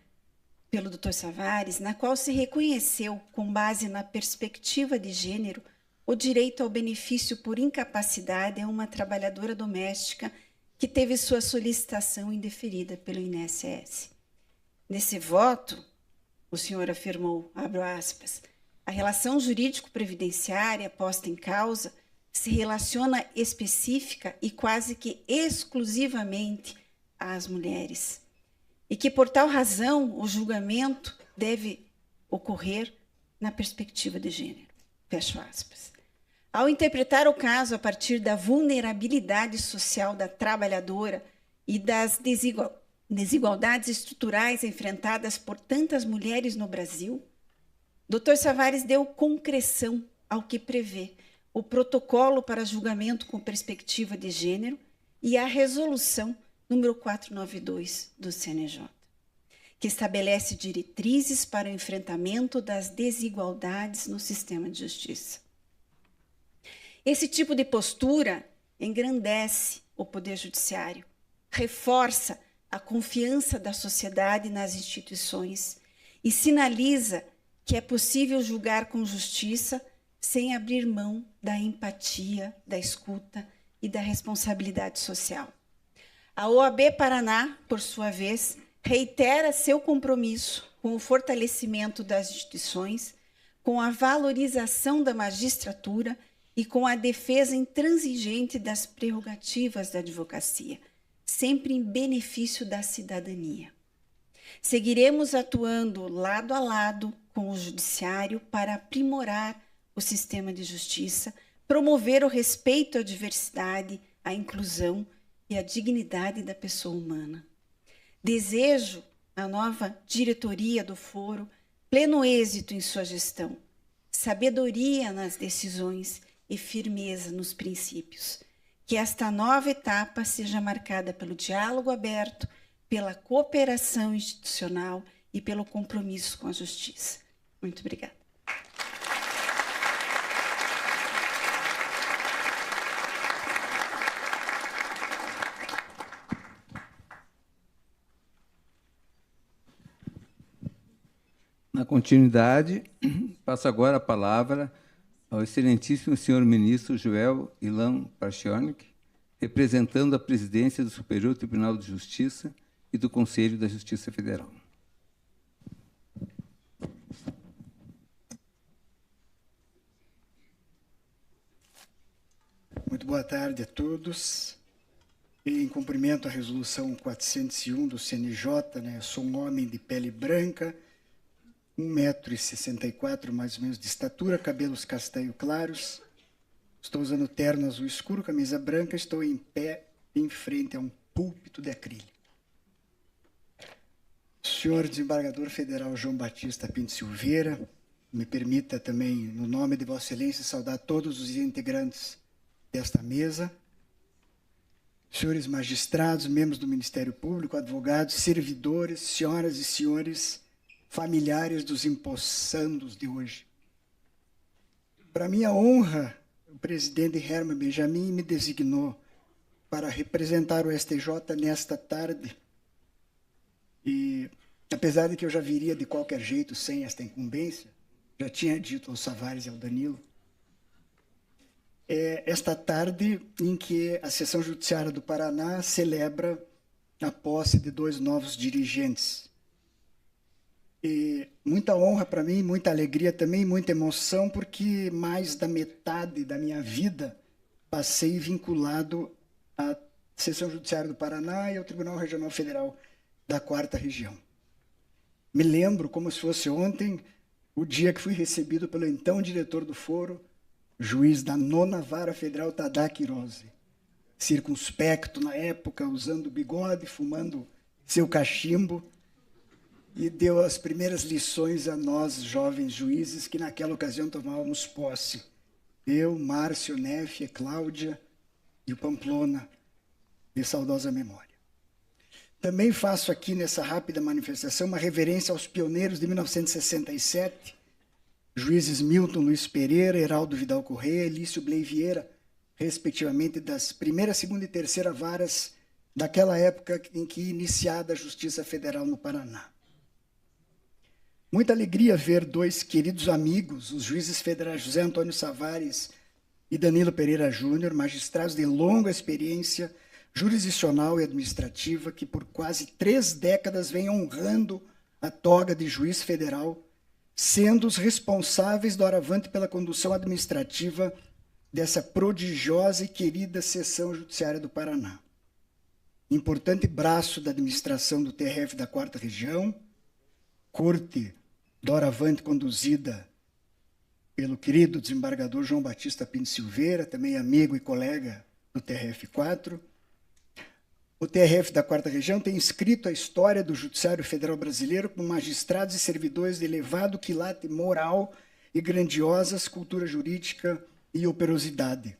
Speaker 6: pelo Dr. Savares, na qual se reconheceu, com base na perspectiva de gênero, o direito ao benefício por incapacidade a uma trabalhadora doméstica que teve sua solicitação indeferida pelo INSS. Nesse voto, o senhor afirmou, abro aspas, a relação jurídico-previdenciária posta em causa se relaciona específica e quase que exclusivamente às mulheres, e que, por tal razão, o julgamento deve ocorrer na perspectiva de gênero. Fecho aspas. Ao interpretar o caso a partir da vulnerabilidade social da trabalhadora e das desigualdades estruturais enfrentadas por tantas mulheres no Brasil, Dr. Savares deu concreção ao que prevê o protocolo para julgamento com perspectiva de gênero e a resolução número 492 do CNJ, que estabelece diretrizes para o enfrentamento das desigualdades no sistema de justiça. Esse tipo de postura engrandece o Poder Judiciário, reforça a confiança da sociedade nas instituições e sinaliza que é possível julgar com justiça sem abrir mão da empatia, da escuta e da responsabilidade social. A OAB Paraná, por sua vez, reitera seu compromisso com o fortalecimento das instituições, com a valorização da magistratura e com a defesa intransigente das prerrogativas da advocacia, sempre em benefício da cidadania. Seguiremos atuando lado a lado com o Judiciário para aprimorar o sistema de justiça, promover o respeito à diversidade, à inclusão e à dignidade da pessoa humana. Desejo à nova diretoria do Foro pleno êxito em sua gestão, sabedoria nas decisões e firmeza nos princípios. Que esta nova etapa seja marcada pelo diálogo aberto, pela cooperação institucional e pelo compromisso com a justiça. Muito obrigada.
Speaker 3: Na continuidade, passo agora a palavra ao excelentíssimo senhor ministro Joel Ilan Parchionik, representando a presidência do Superior Tribunal de Justiça e do Conselho da Justiça Federal.
Speaker 7: Muito boa tarde a todos. Em cumprimento à resolução 401 do CNJ, sou um homem de pele branca, 1,64 m mais ou menos de estatura, cabelos castanho claros. Estou usando terno azul escuro, camisa branca, estou em pé em frente a um púlpito de acrílico. Senhor desembargador federal João Batista Pinto Silveira, me permita também, no nome de Vossa Excelência, saudar todos os integrantes desta mesa, senhores magistrados, membros do Ministério Público, advogados, servidores, senhoras e senhores, familiares dos empossandos de hoje. Para minha honra, o presidente Herman Benjamin me designou para representar o STJ nesta tarde. E, apesar de que eu já viria de qualquer jeito sem esta incumbência, já tinha dito ao Savares e ao Danilo, é esta tarde em que a Seção Judiciária do Paraná celebra a posse de 2 novos dirigentes. E muita honra para mim, muita alegria também, muita emoção, porque mais da metade da minha vida passei vinculado à Seção Judiciária do Paraná e ao Tribunal Regional Federal da 4ª Região. Me lembro, como se fosse ontem, o dia que fui recebido pelo então diretor do Foro, juiz da 9ª Vara Federal Tadaaki Hirose, circunspecto na época, usando bigode, fumando seu cachimbo, e deu as primeiras lições a nós, jovens juízes, que naquela ocasião tomávamos posse. Eu, Márcio, Néfia, Cláudia e o Pamplona, de saudosa memória. Também faço aqui, nessa rápida manifestação, uma reverência aos pioneiros de 1967, juízes Milton Luiz Pereira, Heraldo Vidal Corrêa, Elício Blei Vieira, respectivamente das primeira, segunda e terceira varas daquela época em que iniciada a Justiça Federal no Paraná. Muita alegria ver dois queridos amigos, os juízes federais José Antônio Savares e Danilo Pereira Júnior, magistrados de longa experiência jurisdicional e administrativa, que por quase 3 décadas vêm honrando a toga de juiz federal, sendo os responsáveis doravante pela condução administrativa dessa prodigiosa e querida seção judiciária do Paraná. Importante braço da administração do TRF da 4ª Região, corte doravante conduzida pelo querido desembargador João Batista Pinto Silveira, também amigo e colega do TRF4. O TRF da 4ª Região tem escrito a história do Judiciário Federal Brasileiro com magistrados e servidores de elevado quilate moral e grandiosas cultura jurídica e operosidade.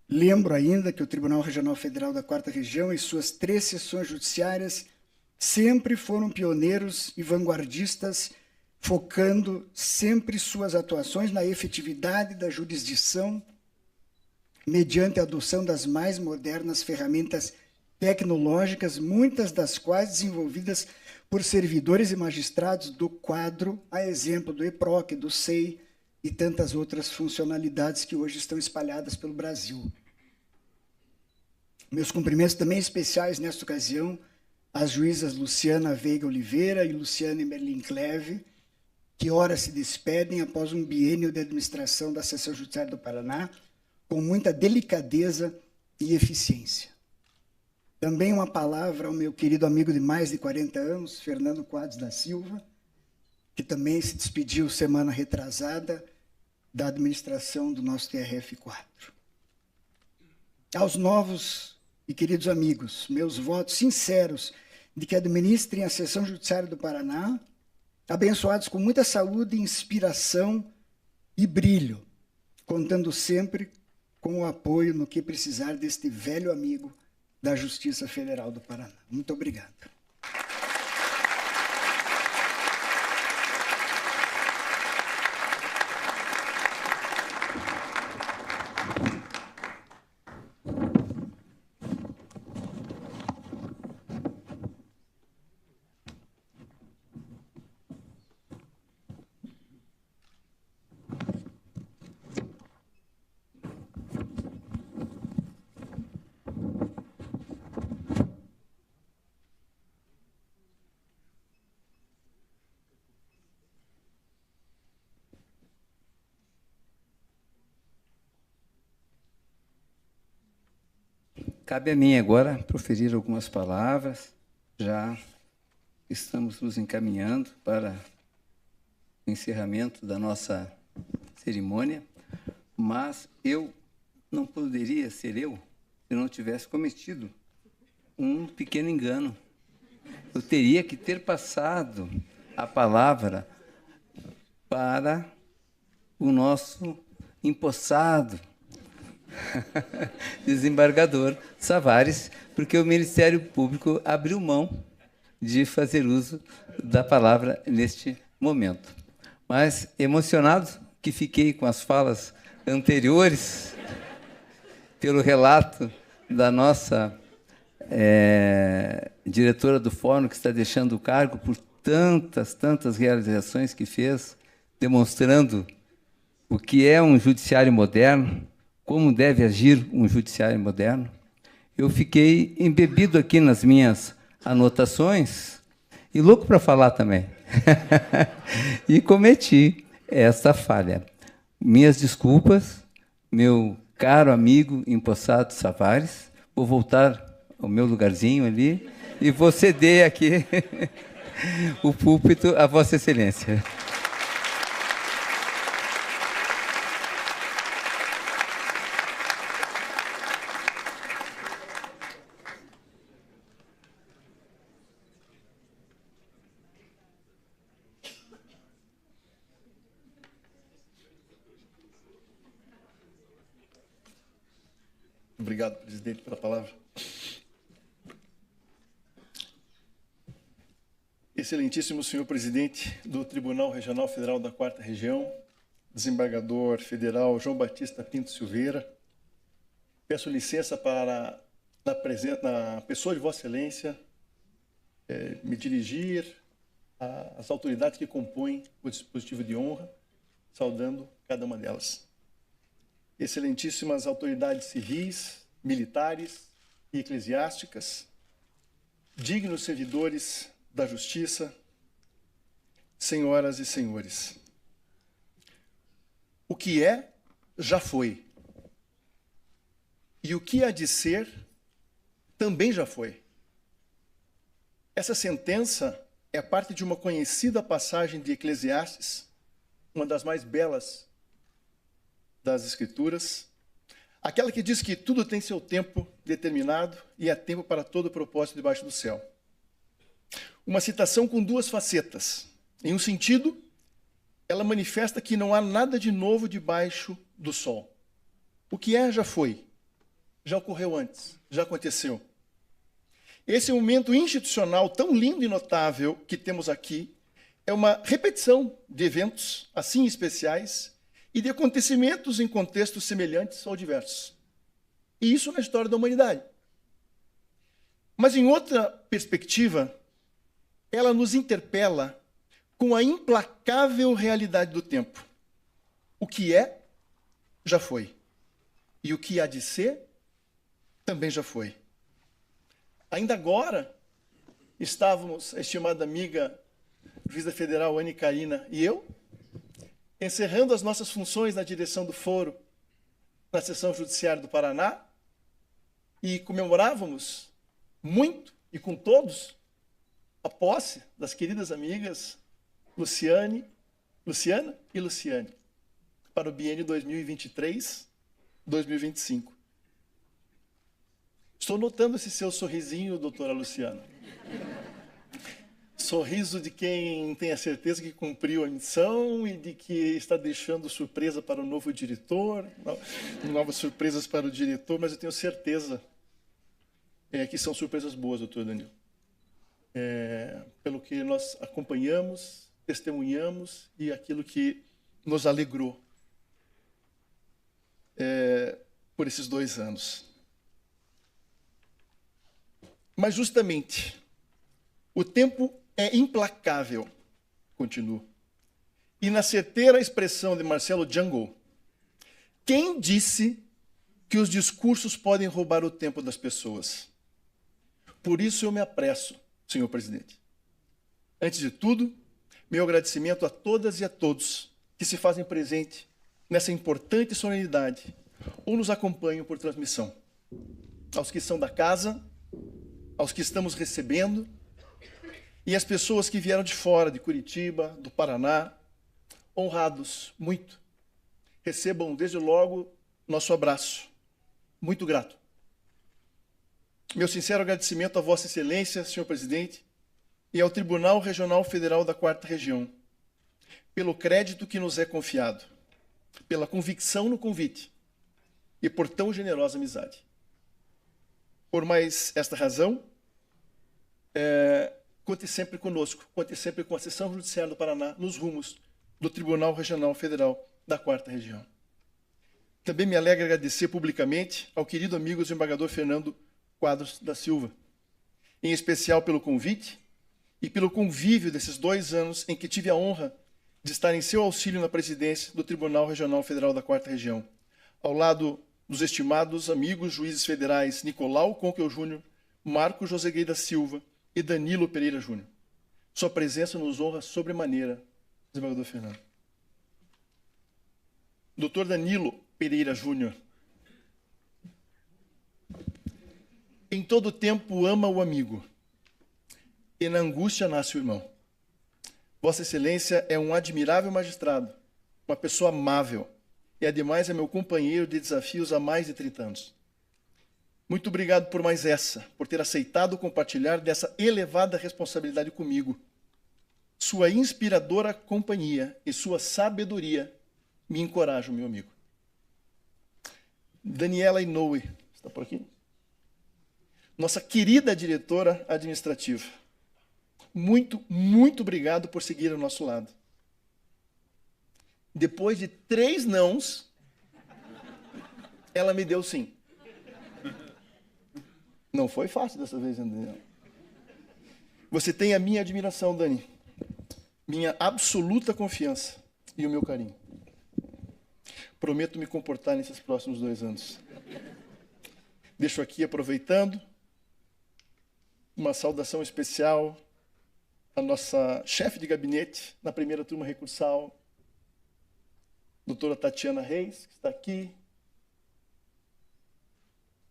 Speaker 7: Lembro ainda que o Tribunal Regional Federal da 4ª Região e suas 3 seções judiciárias sempre foram pioneiros e vanguardistas, focando sempre suas atuações na efetividade da jurisdição, mediante a adoção das mais modernas ferramentas tecnológicas, muitas das quais desenvolvidas por servidores e magistrados do quadro, a exemplo do EPROC, do SEI e tantas outras funcionalidades que hoje estão espalhadas pelo Brasil. Meus cumprimentos também especiais nesta ocasião às juízas Luciana Veiga Oliveira e Luciane Merlin Cleve, que ora se despedem após um biênio de administração da Seção Judiciária do Paraná, com muita delicadeza e eficiência. Também uma palavra ao meu querido amigo de mais de 40 anos, Fernando Quadros da Silva, que também se despediu semana retrasada da administração do nosso TRF4. Aos novos e queridos amigos, meus votos sinceros de que administrem a Seção Judiciária do Paraná, abençoados com muita saúde, inspiração e brilho, contando sempre com o apoio no que precisar deste velho amigo da Justiça Federal do Paraná. Muito obrigado.
Speaker 3: Cabe a mim agora proferir algumas palavras. Já estamos nos encaminhando para o encerramento da nossa cerimônia, mas eu não poderia ser eu se não tivesse cometido um pequeno engano. Eu teria que ter passado a palavra para o nosso empossado desembargador Savares, porque o Ministério Público abriu mão de fazer uso da palavra neste momento. Mas, emocionado que fiquei com as falas anteriores, pelo relato da nossa diretora do Fórum, que está deixando o cargo por tantas realizações que fez, demonstrando o que é um judiciário moderno, como deve agir um judiciário moderno. Eu fiquei embebido aqui nas minhas anotações e louco para falar também. E cometi esta falha. Minhas desculpas, meu caro amigo empossado Savares. Vou voltar ao meu lugarzinho ali e vou ceder aqui o púlpito a Vossa Excelência.
Speaker 4: Obrigado, presidente, pela palavra. Excelentíssimo senhor presidente do Tribunal Regional Federal da 4ª Região, desembargador federal João Batista Pinto Silveira, peço licença para, na pessoa de Vossa Excelência, me dirigir às autoridades que compõem o dispositivo de honra, saudando cada uma delas. Excelentíssimas autoridades civis, militares e eclesiásticas, dignos servidores da Justiça, senhoras e senhores. O que é, já foi. E o que há de ser, também já foi. Essa sentença é parte de uma conhecida passagem de Eclesiastes, uma das mais belas das Escrituras, aquela que diz que tudo tem seu tempo determinado e há tempo para todo propósito debaixo do céu. Uma citação com duas facetas. Em um sentido, ela manifesta que não há nada de novo debaixo do sol. O que é, já foi. Já ocorreu antes, já aconteceu. Esse momento institucional tão lindo e notável que temos aqui é uma repetição de eventos assim especiais e de acontecimentos em contextos semelhantes ou diversos. E isso na história da humanidade. Mas em outra perspectiva, ela nos interpela com a implacável realidade do tempo. O que é, já foi. E o que há de ser, também já foi. Ainda agora, estávamos, a estimada amiga juíza federal Anne Karina e eu, encerrando as nossas funções na direção do foro na Seção Judiciária do Paraná, e comemorávamos muito e com todos a posse das queridas amigas Luciana e Luciane para o biênio 2023-2025. Estou notando esse seu sorrisinho, doutora Luciana. Sorriso de quem tem a certeza que cumpriu a missão e de que está deixando surpresa para o novo diretor, novas surpresas para o diretor, mas eu tenho certeza que são surpresas boas, doutor Danilo. Pelo que nós acompanhamos, testemunhamos e aquilo que nos alegrou por esses 2 anos. Mas justamente, o tempo é implacável, continuo. E na certeira expressão de Marcelo Django, quem disse que os discursos podem roubar o tempo das pessoas? Por isso eu me apresso, senhor presidente. Antes de tudo, meu agradecimento a todas e a todos que se fazem presente nessa importante solenidade ou nos acompanham por transmissão. Aos que são da casa, aos que estamos recebendo, e as pessoas que vieram de fora, de Curitiba, do Paraná, honrados, muito. Recebam, desde logo, nosso abraço. Muito grato. Meu sincero agradecimento a Vossa Excelência, senhor presidente, e ao Tribunal Regional Federal da 4ª Região, pelo crédito que nos é confiado, pela convicção no convite e por tão generosa amizade. Por mais esta razão, conte sempre conosco, conte sempre com a Seção Judiciária do Paraná nos rumos do Tribunal Regional Federal da 4ª Região. Também me alegra agradecer publicamente ao querido amigo desembargador Fernando Quadros da Silva, em especial pelo convite e pelo convívio desses 2 anos em que tive a honra de estar em seu auxílio na presidência do Tribunal Regional Federal da 4ª Região, ao lado dos estimados amigos juízes federais Nicolau Conquel Júnior, Marco Joseguei da Silva e Danilo Pereira Júnior. Sua presença nos honra sobremaneira, desembargador Fernando. Doutor Danilo Pereira Júnior, em todo tempo ama o amigo, e na angústia nasce o irmão. Vossa Excelência é um admirável magistrado, uma pessoa amável, e ademais é meu companheiro de desafios há mais de 30 anos. Muito obrigado por mais essa, por ter aceitado compartilhar dessa elevada responsabilidade comigo. Sua inspiradora companhia e sua sabedoria me encorajam, meu amigo. Daniela Inoue, está por aqui. Nossa querida diretora administrativa. Muito, muito obrigado por seguir ao nosso lado. Depois de 3 nãos, ela me deu sim. Não foi fácil dessa vez, Daniel. Você tem a minha admiração, Dani. Minha absoluta confiança e o meu carinho. Prometo me comportar nesses próximos 2 anos. Deixo aqui, aproveitando, uma saudação especial à nossa chefe de gabinete na primeira turma recursal, doutora Tatiana Reis, que está aqui.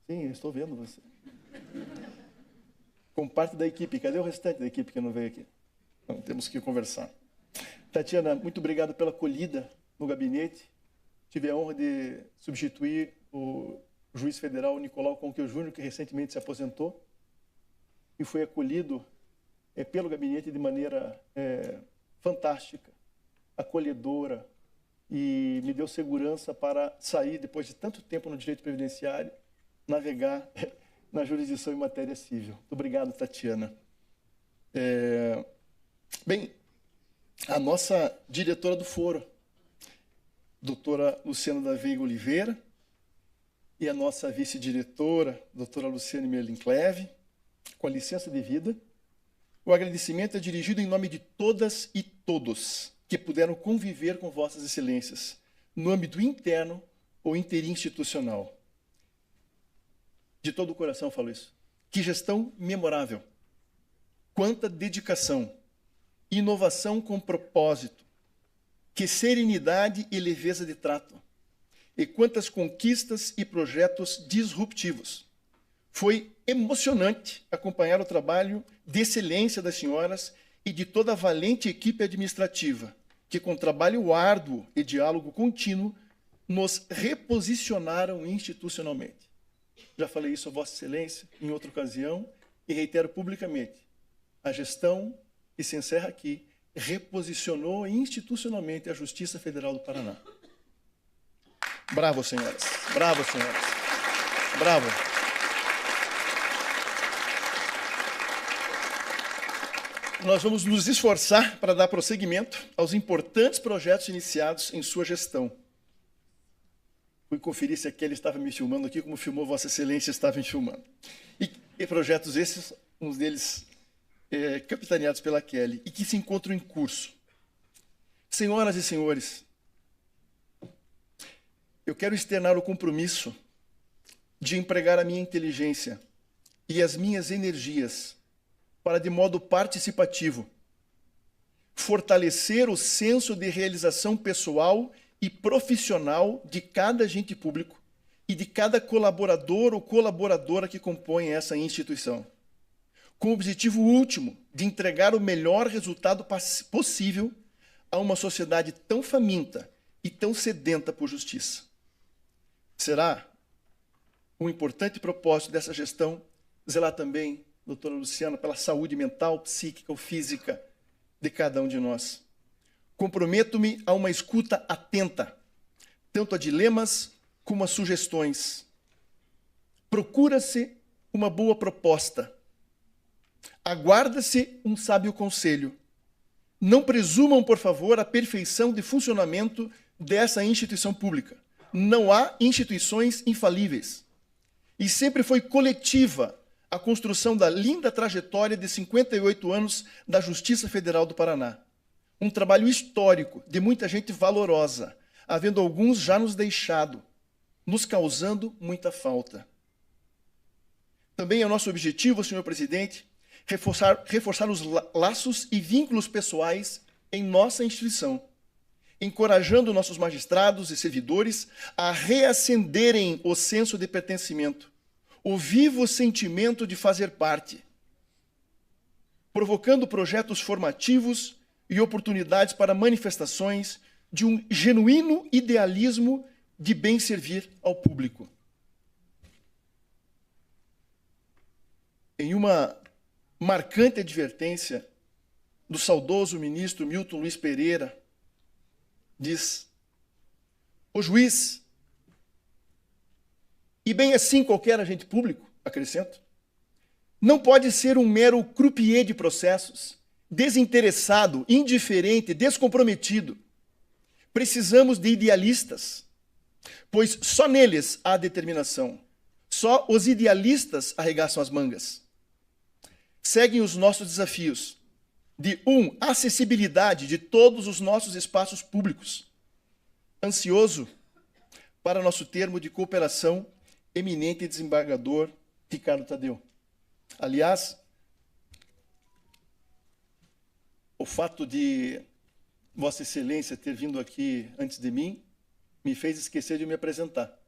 Speaker 4: Sim, eu estou vendo você. Com parte da equipe. Cadê o restante da equipe que não veio aqui? Então, temos que conversar. Tatiana, muito obrigado pela acolhida no gabinete. Tive a honra de substituir o juiz federal Nicolau Conquil Júnior, que recentemente se aposentou, e foi acolhido pelo gabinete de maneira fantástica, acolhedora, e me deu segurança para sair, depois de tanto tempo no direito previdenciário, navegar na jurisdição em matéria civil. Muito obrigado, Tatiana. Bem, a nossa diretora do foro, doutora Luciana da Veiga Oliveira, e a nossa vice-diretora, doutora Luciane Merlin Cleve, com a licença devida. O agradecimento é dirigido em nome de todas e todos que puderam conviver com vossas excelências, no âmbito interno ou interinstitucional. De todo o coração falo isso. Que gestão memorável. Quanta dedicação. Inovação com propósito. Que serenidade e leveza de trato. E quantas conquistas e projetos disruptivos. Foi emocionante acompanhar o trabalho de excelência das senhoras e de toda a valente equipe administrativa, que com trabalho árduo e diálogo contínuo nos reposicionaram institucionalmente. Já falei isso a Vossa Excelência em outra ocasião e reitero publicamente. A gestão, que se encerra aqui, reposicionou institucionalmente a Justiça Federal do Paraná. Bravo, senhoras. Bravo, senhoras. Bravo. Nós vamos nos esforçar para dar prosseguimento aos importantes projetos iniciados em sua gestão. Fui conferir se a Kelly estava me filmando aqui, como filmou Vossa Excelência estava me filmando. E projetos esses, uns deles capitaneados pela Kelly, e que se encontram em curso. Senhoras e senhores, eu quero externar o compromisso de empregar a minha inteligência e as minhas energias para, de modo participativo, fortalecer o senso de realização pessoal e profissional de cada agente público e de cada colaborador ou colaboradora que compõe essa instituição, com o objetivo último de entregar o melhor resultado possível a uma sociedade tão faminta e tão sedenta por justiça. Será um importante propósito dessa gestão zelar também, doutora Luciana, pela saúde mental, psíquica ou física de cada um de nós. Comprometo-me a uma escuta atenta, tanto a dilemas como a sugestões. Procura-se uma boa proposta. Aguarda-se um sábio conselho. Não presumam, por favor, a perfeição de funcionamento dessa instituição pública. Não há instituições infalíveis. E sempre foi coletiva a construção da linda trajetória de 58 anos da Justiça Federal do Paraná. Um trabalho histórico de muita gente valorosa, havendo alguns já nos deixado, nos causando muita falta. Também é nosso objetivo, senhor presidente, reforçar os laços e vínculos pessoais em nossa instituição, encorajando nossos magistrados e servidores a reacenderem o senso de pertencimento, o vivo sentimento de fazer parte, provocando projetos formativos e oportunidades para manifestações de um genuíno idealismo de bem servir ao público. Em uma marcante advertência do saudoso ministro Milton Luiz Pereira, diz: o juiz e bem assim qualquer agente público, acrescento, não pode ser um mero croupier de processos, desinteressado, indiferente, descomprometido. Precisamos de idealistas, pois só neles há determinação. Só os idealistas arregaçam as mangas. Seguem os nossos desafios de acessibilidade de todos os nossos espaços públicos. Ansioso para nosso termo de cooperação, eminente desembargador Ricardo Tadeu. Aliás, o fato de Vossa Excelência ter vindo aqui antes de mim me fez esquecer de me apresentar.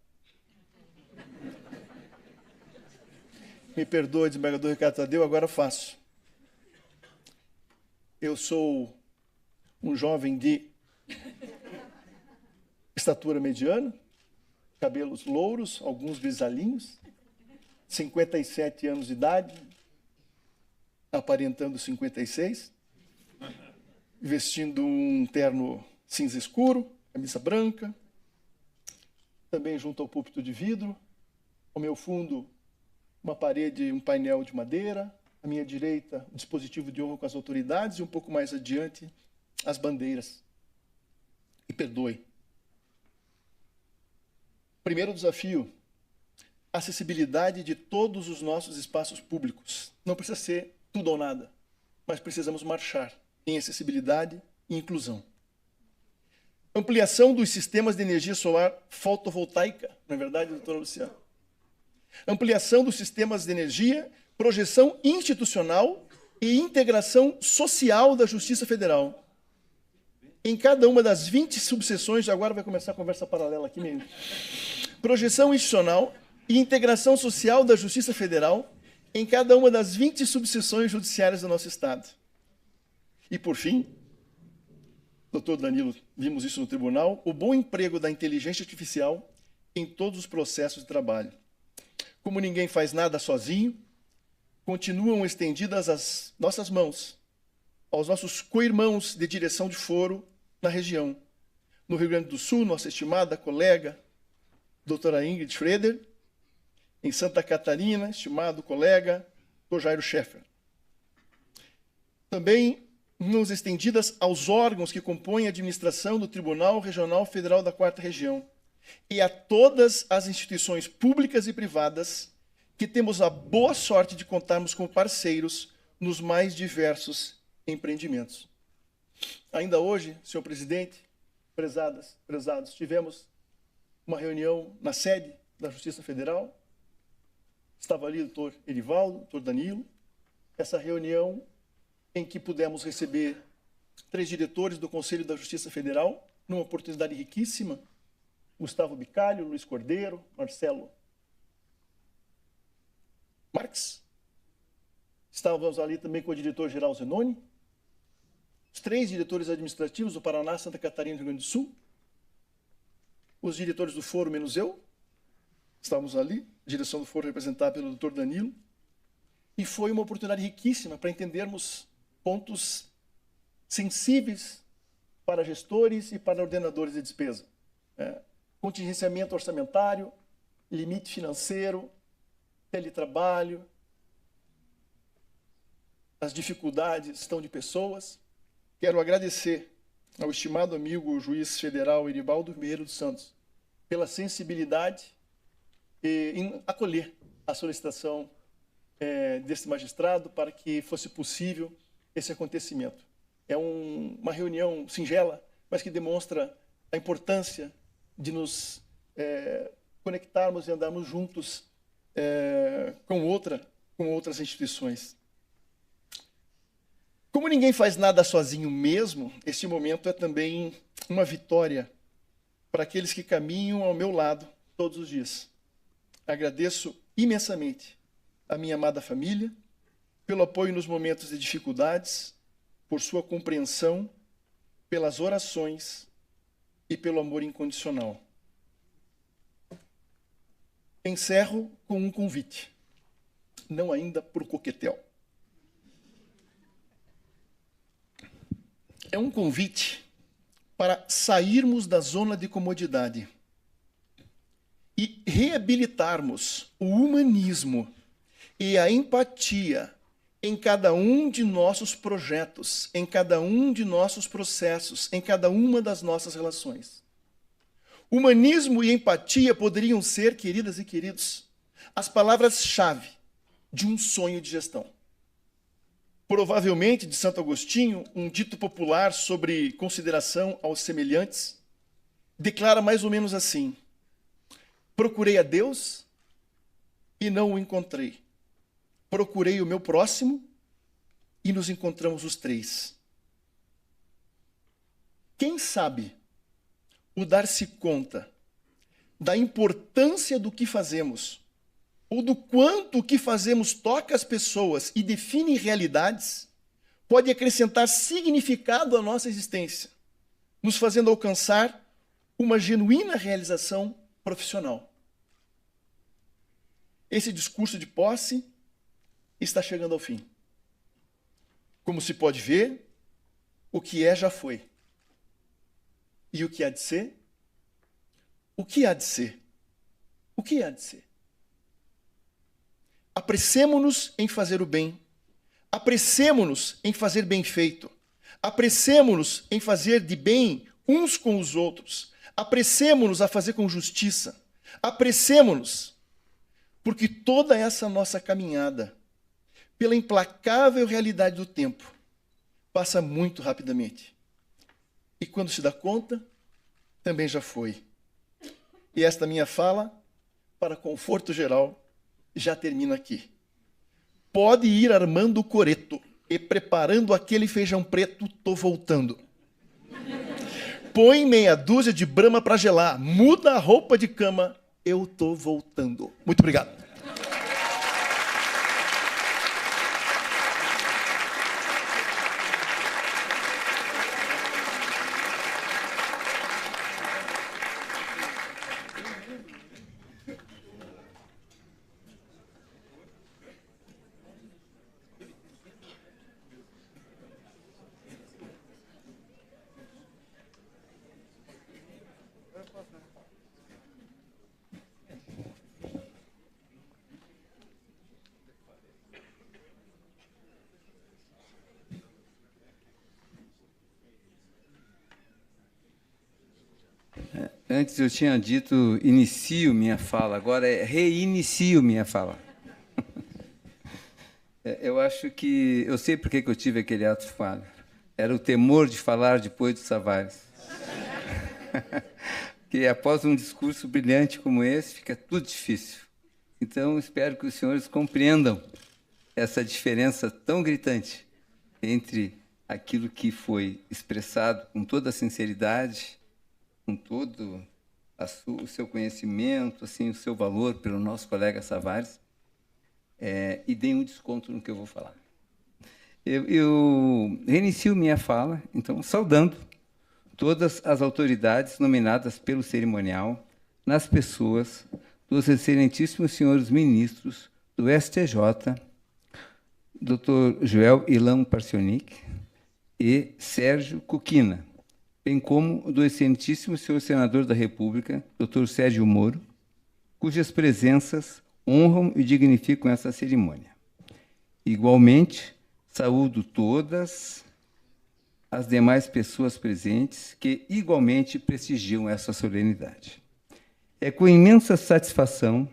Speaker 4: Me perdoe, desembargador Ricardo Tadeu, agora faço. Eu sou um jovem de estatura mediana, cabelos louros, alguns grisalhinhos, 57 anos de idade, aparentando 56, vestindo um terno cinza escuro, camisa branca, também junto ao púlpito de vidro, ao meu fundo uma parede, um painel de madeira, à minha direita o dispositivo de honra com as autoridades e um pouco mais adiante as bandeiras. E perdoe. Primeiro desafio, acessibilidade de todos os nossos espaços públicos. Não precisa ser tudo ou nada, mas precisamos marchar em acessibilidade e inclusão. Ampliação dos sistemas de energia solar fotovoltaica, não é verdade, doutora Luciana? Ampliação dos sistemas de energia, projeção institucional e integração social da Justiça Federal. Em cada uma das 20 subseções, agora vai começar a conversa paralela aqui mesmo. Projeção institucional e integração social da Justiça Federal em cada uma das 20 subseções judiciárias do nosso Estado. E, por fim, doutor Danilo, vimos isso no tribunal, o bom emprego da inteligência artificial em todos os processos de trabalho. Como ninguém faz nada sozinho, continuam estendidas as nossas mãos aos nossos co-irmãos de direção de foro na região. No Rio Grande do Sul, nossa estimada colega, doutora Ingrid Schroeder. Em Santa Catarina, estimado colega, doutor Jairo Schaeffer. Também mãos estendidas aos órgãos que compõem a administração do Tribunal Regional Federal da 4ª Região e a todas as instituições públicas e privadas que temos a boa sorte de contarmos com parceiros nos mais diversos empreendimentos. Ainda hoje, senhor presidente, prezados, tivemos uma reunião na sede da Justiça Federal. Estava ali o doutor Erivaldo, o doutor Danilo. Essa reunião em que pudemos receber 3 diretores do Conselho da Justiça Federal, numa oportunidade riquíssima, Gustavo Bicalho, Luiz Cordeiro, Marcelo Marques. Estávamos ali também com o diretor-geral Zenoni, os 3 diretores administrativos do Paraná, Santa Catarina e Rio Grande do Sul, os diretores do foro menos eu, estávamos ali, a direção do foro representada pelo doutor Danilo, e foi uma oportunidade riquíssima para entendermos pontos sensíveis para gestores e para ordenadores de despesa. Contingenciamento orçamentário, limite financeiro, teletrabalho, as dificuldades estão de pessoas. Quero agradecer ao estimado amigo o juiz federal Eribaldo Vieira dos Santos pela sensibilidade em acolher a solicitação desse magistrado para que fosse possível esse acontecimento. É uma reunião singela, mas que demonstra a importância de nos conectarmos e andarmos juntos com outras instituições. Como ninguém faz nada sozinho mesmo, este momento é também uma vitória para aqueles que caminham ao meu lado todos os dias. Agradeço imensamente a minha amada família, pelo apoio nos momentos de dificuldades, por sua compreensão, pelas orações e pelo amor incondicional. Encerro com um convite, não ainda por coquetel. É um convite para sairmos da zona de comodidade e reabilitarmos o humanismo e a empatia em cada um de nossos projetos, em cada um de nossos processos, em cada uma das nossas relações. Humanismo e empatia poderiam ser, queridas e queridos, as palavras-chave de um sonho de gestão. Provavelmente, de Santo Agostinho, um dito popular sobre consideração aos semelhantes, declara mais ou menos assim: procurei a Deus e não o encontrei. Procurei o meu próximo e nos encontramos os três. Quem sabe o dar-se conta da importância do que fazemos, ou do quanto o que fazemos toca as pessoas e define realidades, pode acrescentar significado à nossa existência, nos fazendo alcançar uma genuína realização profissional. Esse discurso de posse está chegando ao fim. Como se pode ver, o que é já foi. E o que há de ser? O que há de ser? O que há de ser? Apressemo-nos em fazer o bem. Apressemo-nos em fazer bem feito. Apressemo-nos em fazer de bem uns com os outros. Apressemo-nos a fazer com justiça. Apressemo-nos, porque toda essa nossa caminhada, pela implacável realidade do tempo, passa muito rapidamente. E quando se dá conta, também já foi. E esta minha fala, para conforto geral, já termina aqui. Pode ir armando o coreto e preparando aquele feijão preto, tô voltando. Põe meia dúzia de brama para gelar, muda a roupa de cama, eu tô voltando. Muito obrigado.
Speaker 3: Antes eu tinha dito inicio minha fala, agora é reinicio minha fala. Eu acho que... Eu sei por que eu tive aquele ato falho. Era o temor de falar depois do Tavares. Porque após um discurso brilhante como esse, fica tudo difícil. Então, espero que os senhores compreendam essa diferença tão gritante entre aquilo que foi expressado com toda a sinceridade, com todo o seu conhecimento, assim, o seu valor pelo nosso colega Tavares, e deem um desconto no que eu vou falar. Eu reinicio minha fala, então, saudando todas as autoridades nomeadas pelo cerimonial, nas pessoas dos excelentíssimos senhores ministros do STJ, Dr. Joel Ilan Parcionic e Sérgio Cuquina, bem como do excelentíssimo senhor senador da República, Dr. Sérgio Moro, cujas presenças honram e dignificam essa cerimônia. Igualmente, saúdo todas as demais pessoas presentes que igualmente prestigiam essa solenidade. É com imensa satisfação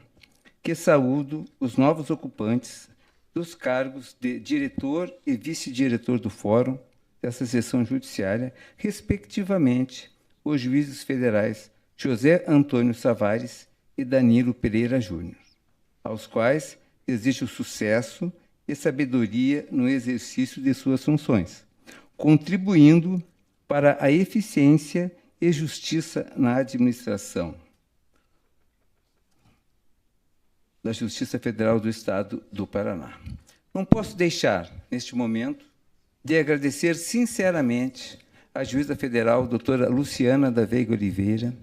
Speaker 3: que saúdo os novos ocupantes dos cargos de diretor e vice-diretor do Fórum dessa sessão judiciária, respectivamente, os juízes federais José Antônio Tavares e Danilo Pereira Júnior, aos quais desejo sucesso e sabedoria no exercício de suas funções, contribuindo para a eficiência e justiça na administração da Justiça Federal do Estado do Paraná. Não posso deixar, neste momento, de agradecer sinceramente à juíza federal, doutora Luciana da Veiga Oliveira,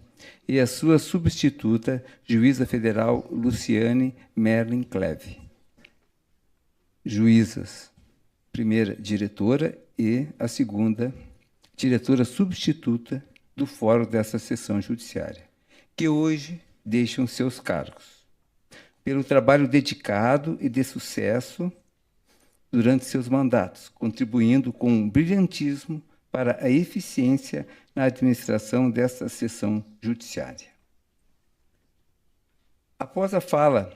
Speaker 3: e à sua substituta, juíza federal Luciane Merlin Cleve. Juízas, primeira diretora e a segunda diretora substituta do fórum dessa sessão judiciária, que hoje deixam seus cargos, pelo trabalho dedicado e de sucesso durante seus mandatos, contribuindo com brilhantismo para a eficiência na administração desta sessão judiciária. Após a fala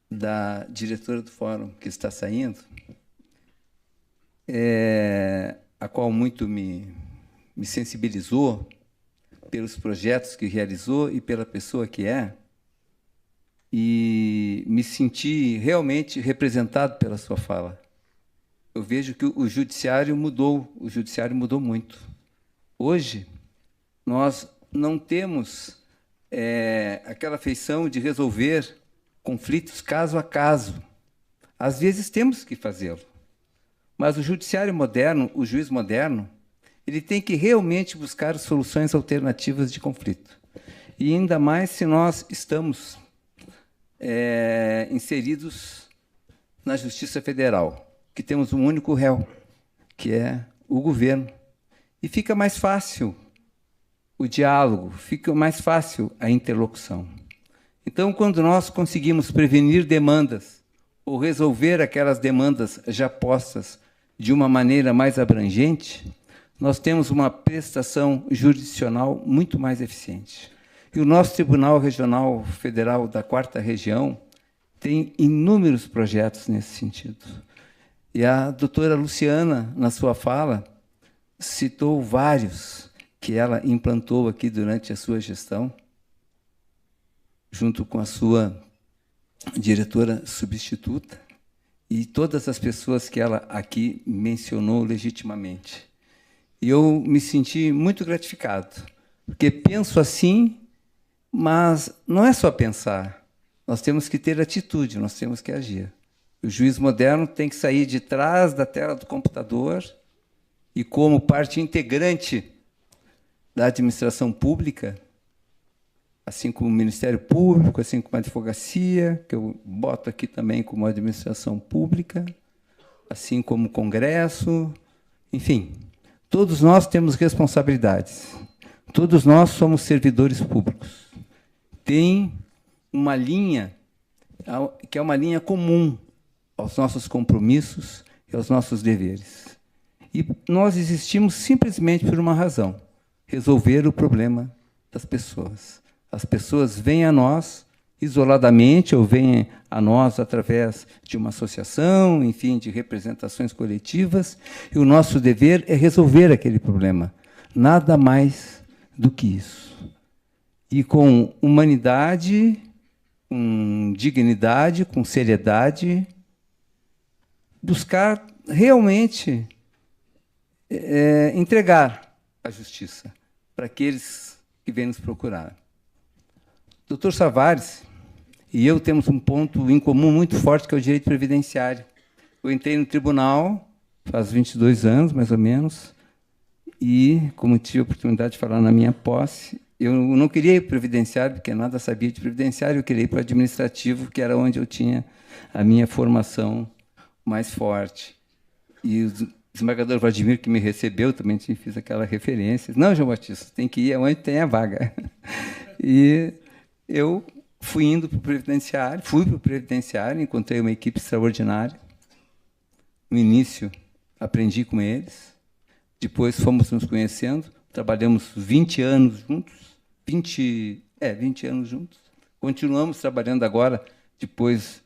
Speaker 3: da diretora do Fórum, que está saindo, a qual muito me sensibilizou pelos projetos que realizou e pela pessoa que é, e me senti realmente representado pela sua fala. Eu vejo que o judiciário mudou muito. Hoje, nós não temos aquela feição de resolver conflitos caso a caso. Às vezes temos que fazê-lo, mas o judiciário moderno, o juiz moderno, ele tem que realmente buscar soluções alternativas de conflito. E ainda mais se nós estamos inseridos na Justiça Federal, que temos um único réu, que é o governo. E fica mais fácil o diálogo, fica mais fácil a interlocução. Então, quando nós conseguimos prevenir demandas ou resolver aquelas demandas já postas de uma maneira mais abrangente, nós temos uma prestação jurisdicional muito mais eficiente. E o nosso Tribunal Regional Federal da 4ª Região tem inúmeros projetos nesse sentido. E a doutora Luciana, na sua fala, citou vários que ela implantou aqui durante a sua gestão, junto com a sua diretora substituta, e todas as pessoas que ela aqui mencionou legitimamente. E eu me senti muito gratificado, porque penso assim, mas não é só pensar. Nós temos que ter atitude, nós temos que agir. O juiz moderno tem que sair de trás da tela do computador e, como parte integrante da administração pública, assim como o Ministério Público, assim como a advocacia, que eu boto aqui também como administração pública, assim como o Congresso, enfim, todos nós temos responsabilidades, todos nós somos servidores públicos. Tem uma linha que é uma linha comum aos nossos compromissos e aos nossos deveres. E nós existimos simplesmente por uma razão: resolver o problema das pessoas. As pessoas vêm a nós isoladamente ou vêm a nós através de uma associação, enfim, de representações coletivas, e o nosso dever é resolver aquele problema. Nada mais do que isso. E com humanidade, com dignidade, com seriedade, buscar realmente entregar a justiça para aqueles que vêm nos procurar. Dr. Savares e eu temos um ponto em comum muito forte, que é o direito previdenciário. Eu entrei no tribunal faz 22 anos, mais ou menos, e, como tive a oportunidade de falar na minha posse, eu não queria ir para o previdenciário, porque nada sabia de previdenciário, eu queria ir para o administrativo, que era onde eu tinha a minha formação mais forte. E o desembargador Vladimir, que me recebeu, também fiz aquela referência. Não, João Batista, tem que ir onde tem a vaga. E eu fui para o previdenciário, encontrei uma equipe extraordinária. No início, aprendi com eles. Depois fomos nos conhecendo, trabalhamos 20 anos juntos. 20 anos juntos. Continuamos trabalhando agora, depois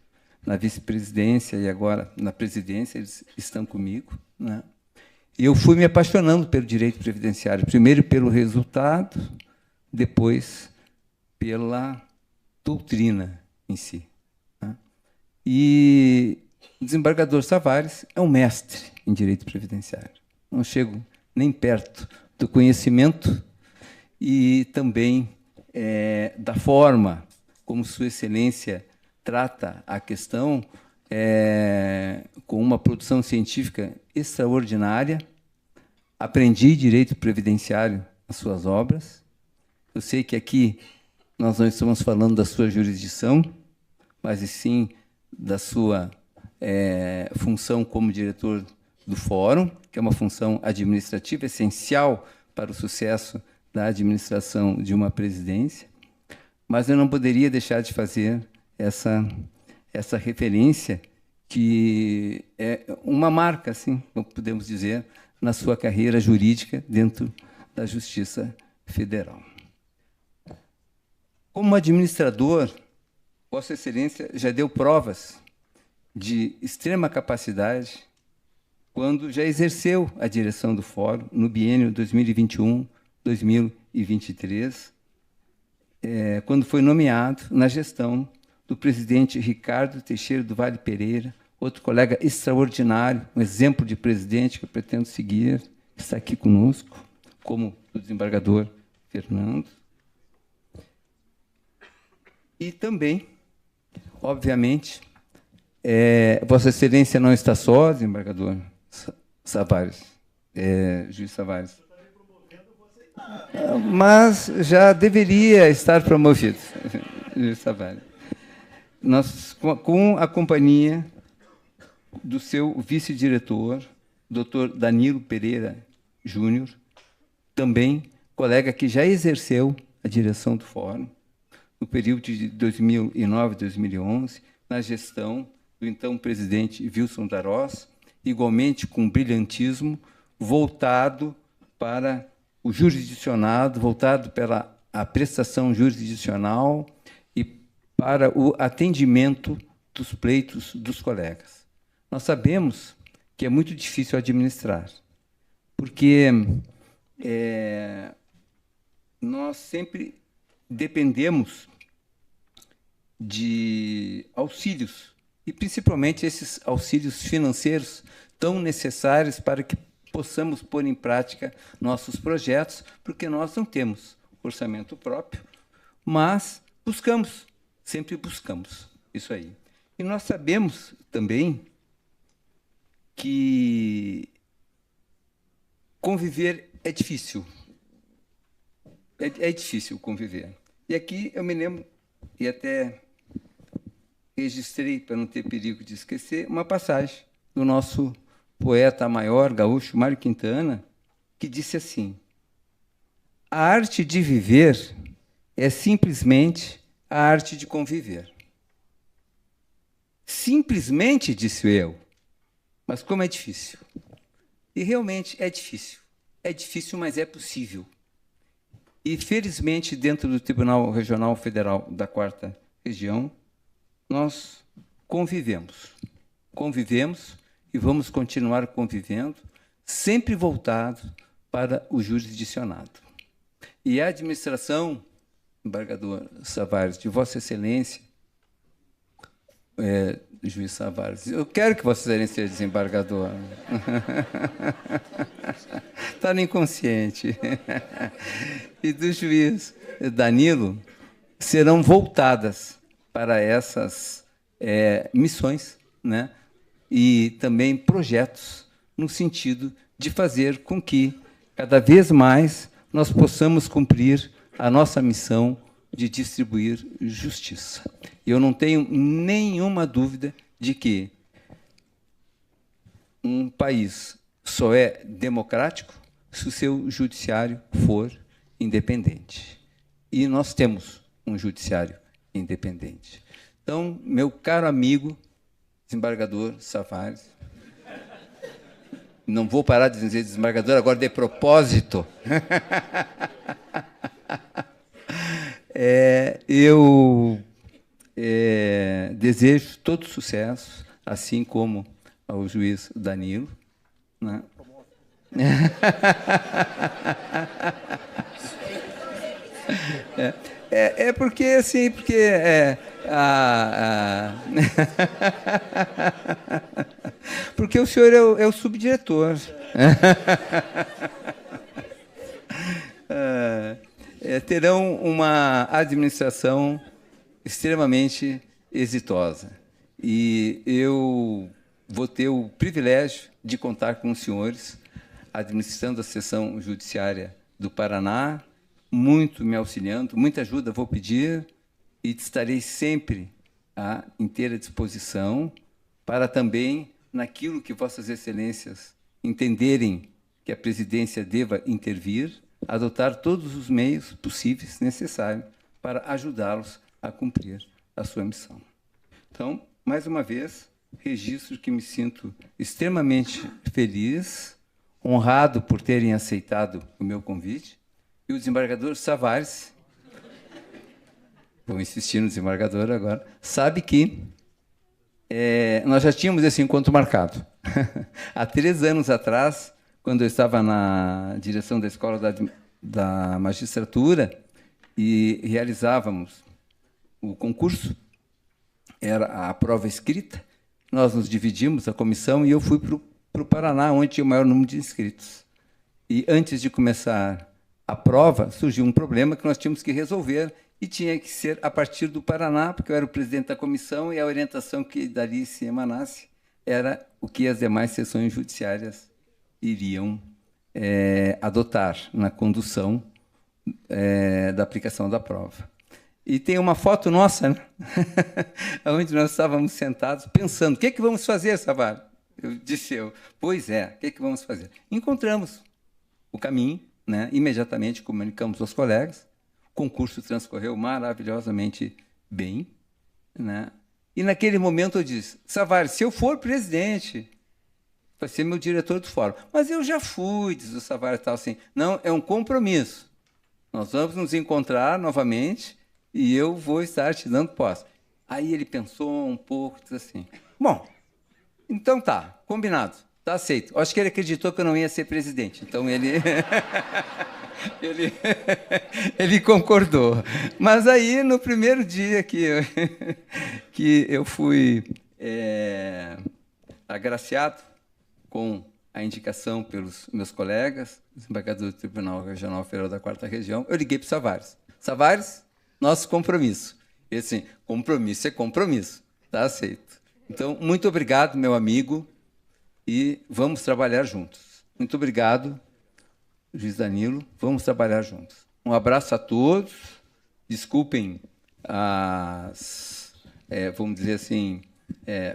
Speaker 3: na vice-presidência e agora na presidência, eles estão comigo, né? E eu fui me apaixonando pelo direito previdenciário, primeiro pelo resultado, depois pela doutrina em si, né? E o desembargador Savares é um mestre em direito previdenciário. Não chego nem perto do conhecimento e também da forma como Sua Excelência trata a questão, com uma produção científica extraordinária. Aprendi direito previdenciário nas suas obras. Eu sei que aqui nós não estamos falando da sua jurisdição, mas sim da sua função como diretor do Fórum, que é uma função administrativa essencial para o sucesso da administração de uma presidência. mas eu não poderia deixar de fazer essa referência, que é uma marca, assim, como podemos dizer, na sua carreira jurídica dentro da Justiça Federal. Como administrador, Vossa Excelência já deu provas de extrema capacidade quando já exerceu a direção do Fórum no biênio 2021-2023, quando foi nomeado na gestão do presidente Ricardo Teixeira do Vale Pereira, outro colega extraordinário, um exemplo de presidente que eu pretendo seguir, está aqui conosco, como o desembargador Fernando. E também, obviamente, Vossa Excelência não está só, desembargador Savares, juiz Savares, mas já deveria estar promovido, juiz Savares. Nós, com a companhia do seu vice-diretor, Dr. Danilo Pereira Júnior, também colega que já exerceu a direção do Fórum, no período de 2009 a 2011, na gestão do então presidente Wilson Darós, igualmente com brilhantismo, voltado para o jurisdicionado, voltado pela a prestação jurisdicional e para o atendimento dos pleitos dos colegas. Nós sabemos que é muito difícil administrar, porque nós sempre dependemos de auxílios, e principalmente esses auxílios financeiros tão necessários para que possamos pôr em prática nossos projetos, porque nós não temos orçamento próprio, mas buscamos, sempre buscamos isso aí. E nós sabemos também que conviver é difícil. É difícil conviver. E aqui eu me lembro, e até registrei, para não ter perigo de esquecer, uma passagem do nosso poeta maior, gaúcho, Mário Quintana, que disse assim: a arte de viver é simplesmente a arte de conviver. Simplesmente, disse eu, mas como é difícil. E realmente é difícil. É difícil, mas é possível. E, felizmente, dentro do Tribunal Regional Federal da 4ª Região, nós convivemos. Convivemos e vamos continuar convivendo, sempre voltado para o jurisdicionado. E a administração, embargador Savares, de Vossa Excelência, juiz Savares, eu quero que Vossa Excelência seja desembargador. Está no inconsciente. E do juiz Danilo serão voltadas para essas missões, né? E também projetos no sentido de fazer com que, cada vez mais, nós possamos cumprir a nossa missão de distribuir justiça. Eu não tenho nenhuma dúvida de que um país só é democrático se o seu judiciário for independente. E nós temos um judiciário independente. Então, meu caro amigo, desembargador Savares, não vou parar de dizer desembargador agora de propósito. Eu desejo todo sucesso, assim como ao juiz Danilo, né? Porque assim, porque o senhor é o subdiretor. Terão uma administração extremamente exitosa. E eu vou ter o privilégio de contar com os senhores, administrando a seção judiciária do Paraná, muito me auxiliando, muita ajuda vou pedir, e estarei sempre à inteira disposição para também, naquilo que Vossas Excelências entenderem que a presidência deva intervir, adotar todos os meios possíveis, necessários, para ajudá-los a cumprir a sua missão. Então, mais uma vez, registro que me sinto extremamente feliz, honrado por terem aceitado o meu convite, e o desembargador Savares, vou insistir no desembargador agora, sabe que nós já tínhamos esse encontro marcado. Há 3 anos atrás, quando eu estava na direção da Escola da Magistratura e realizávamos o concurso, era a prova escrita, nós nos dividimos, a comissão, e eu fui para o Paraná, onde tinha o maior número de inscritos. E antes de começar a prova, surgiu um problema que nós tínhamos que resolver, e tinha que ser a partir do Paraná, porque eu era o presidente da comissão, e a orientação que dali se emanasse era o que as demais seções judiciárias iriam adotar na condução da aplicação da prova. E tem uma foto nossa, né? Onde nós estávamos sentados pensando, o que vamos fazer, Savares? Pois é, o que vamos fazer? Encontramos o caminho, né? Imediatamente comunicamos aos colegas, o concurso transcorreu maravilhosamente bem, né? E naquele momento eu disse, Savares, se eu for presidente, vai ser meu diretor do fórum. Mas eu já fui, diz o Savares, tal assim, não, é um compromisso. Nós vamos nos encontrar novamente e eu vou estar te dando posse. Aí ele pensou um pouco, disse assim, bom, então tá, combinado, tá aceito. Acho que ele acreditou que eu não ia ser presidente, então ele ele concordou. Mas aí, no primeiro dia que eu fui agraciado com a indicação pelos meus colegas, desembargador do Tribunal Regional Federal da 4ª Região, eu liguei para o Savares. Savares, nosso compromisso. E assim, compromisso é compromisso, está aceito. Então, muito obrigado, meu amigo, e vamos trabalhar juntos. Muito obrigado, juiz Danilo, vamos trabalhar juntos. Um abraço a todos, desculpem as, vamos dizer assim,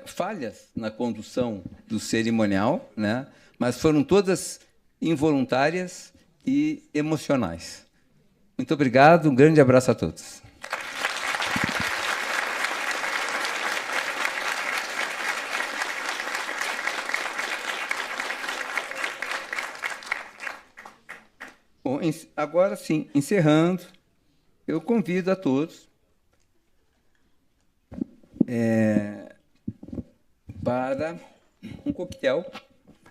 Speaker 3: falhas na condução do cerimonial, né? Mas foram todas involuntárias e emocionais. Muito obrigado, um grande abraço a todos. Bom, agora sim, encerrando, eu convido a todos para um coquetel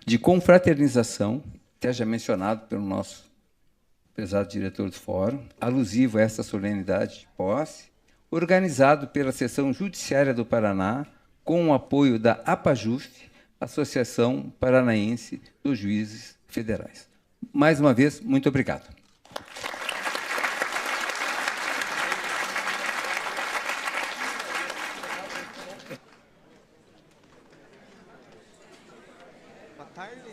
Speaker 3: de confraternização, até já mencionado pelo nosso prezado diretor do fórum, alusivo a essa solenidade de posse, organizado pela Seção Judiciária do Paraná, com o apoio da APAJUF, Associação Paranaense dos Juízes Federais. Mais uma vez, muito obrigado.
Speaker 8: Boa tarde.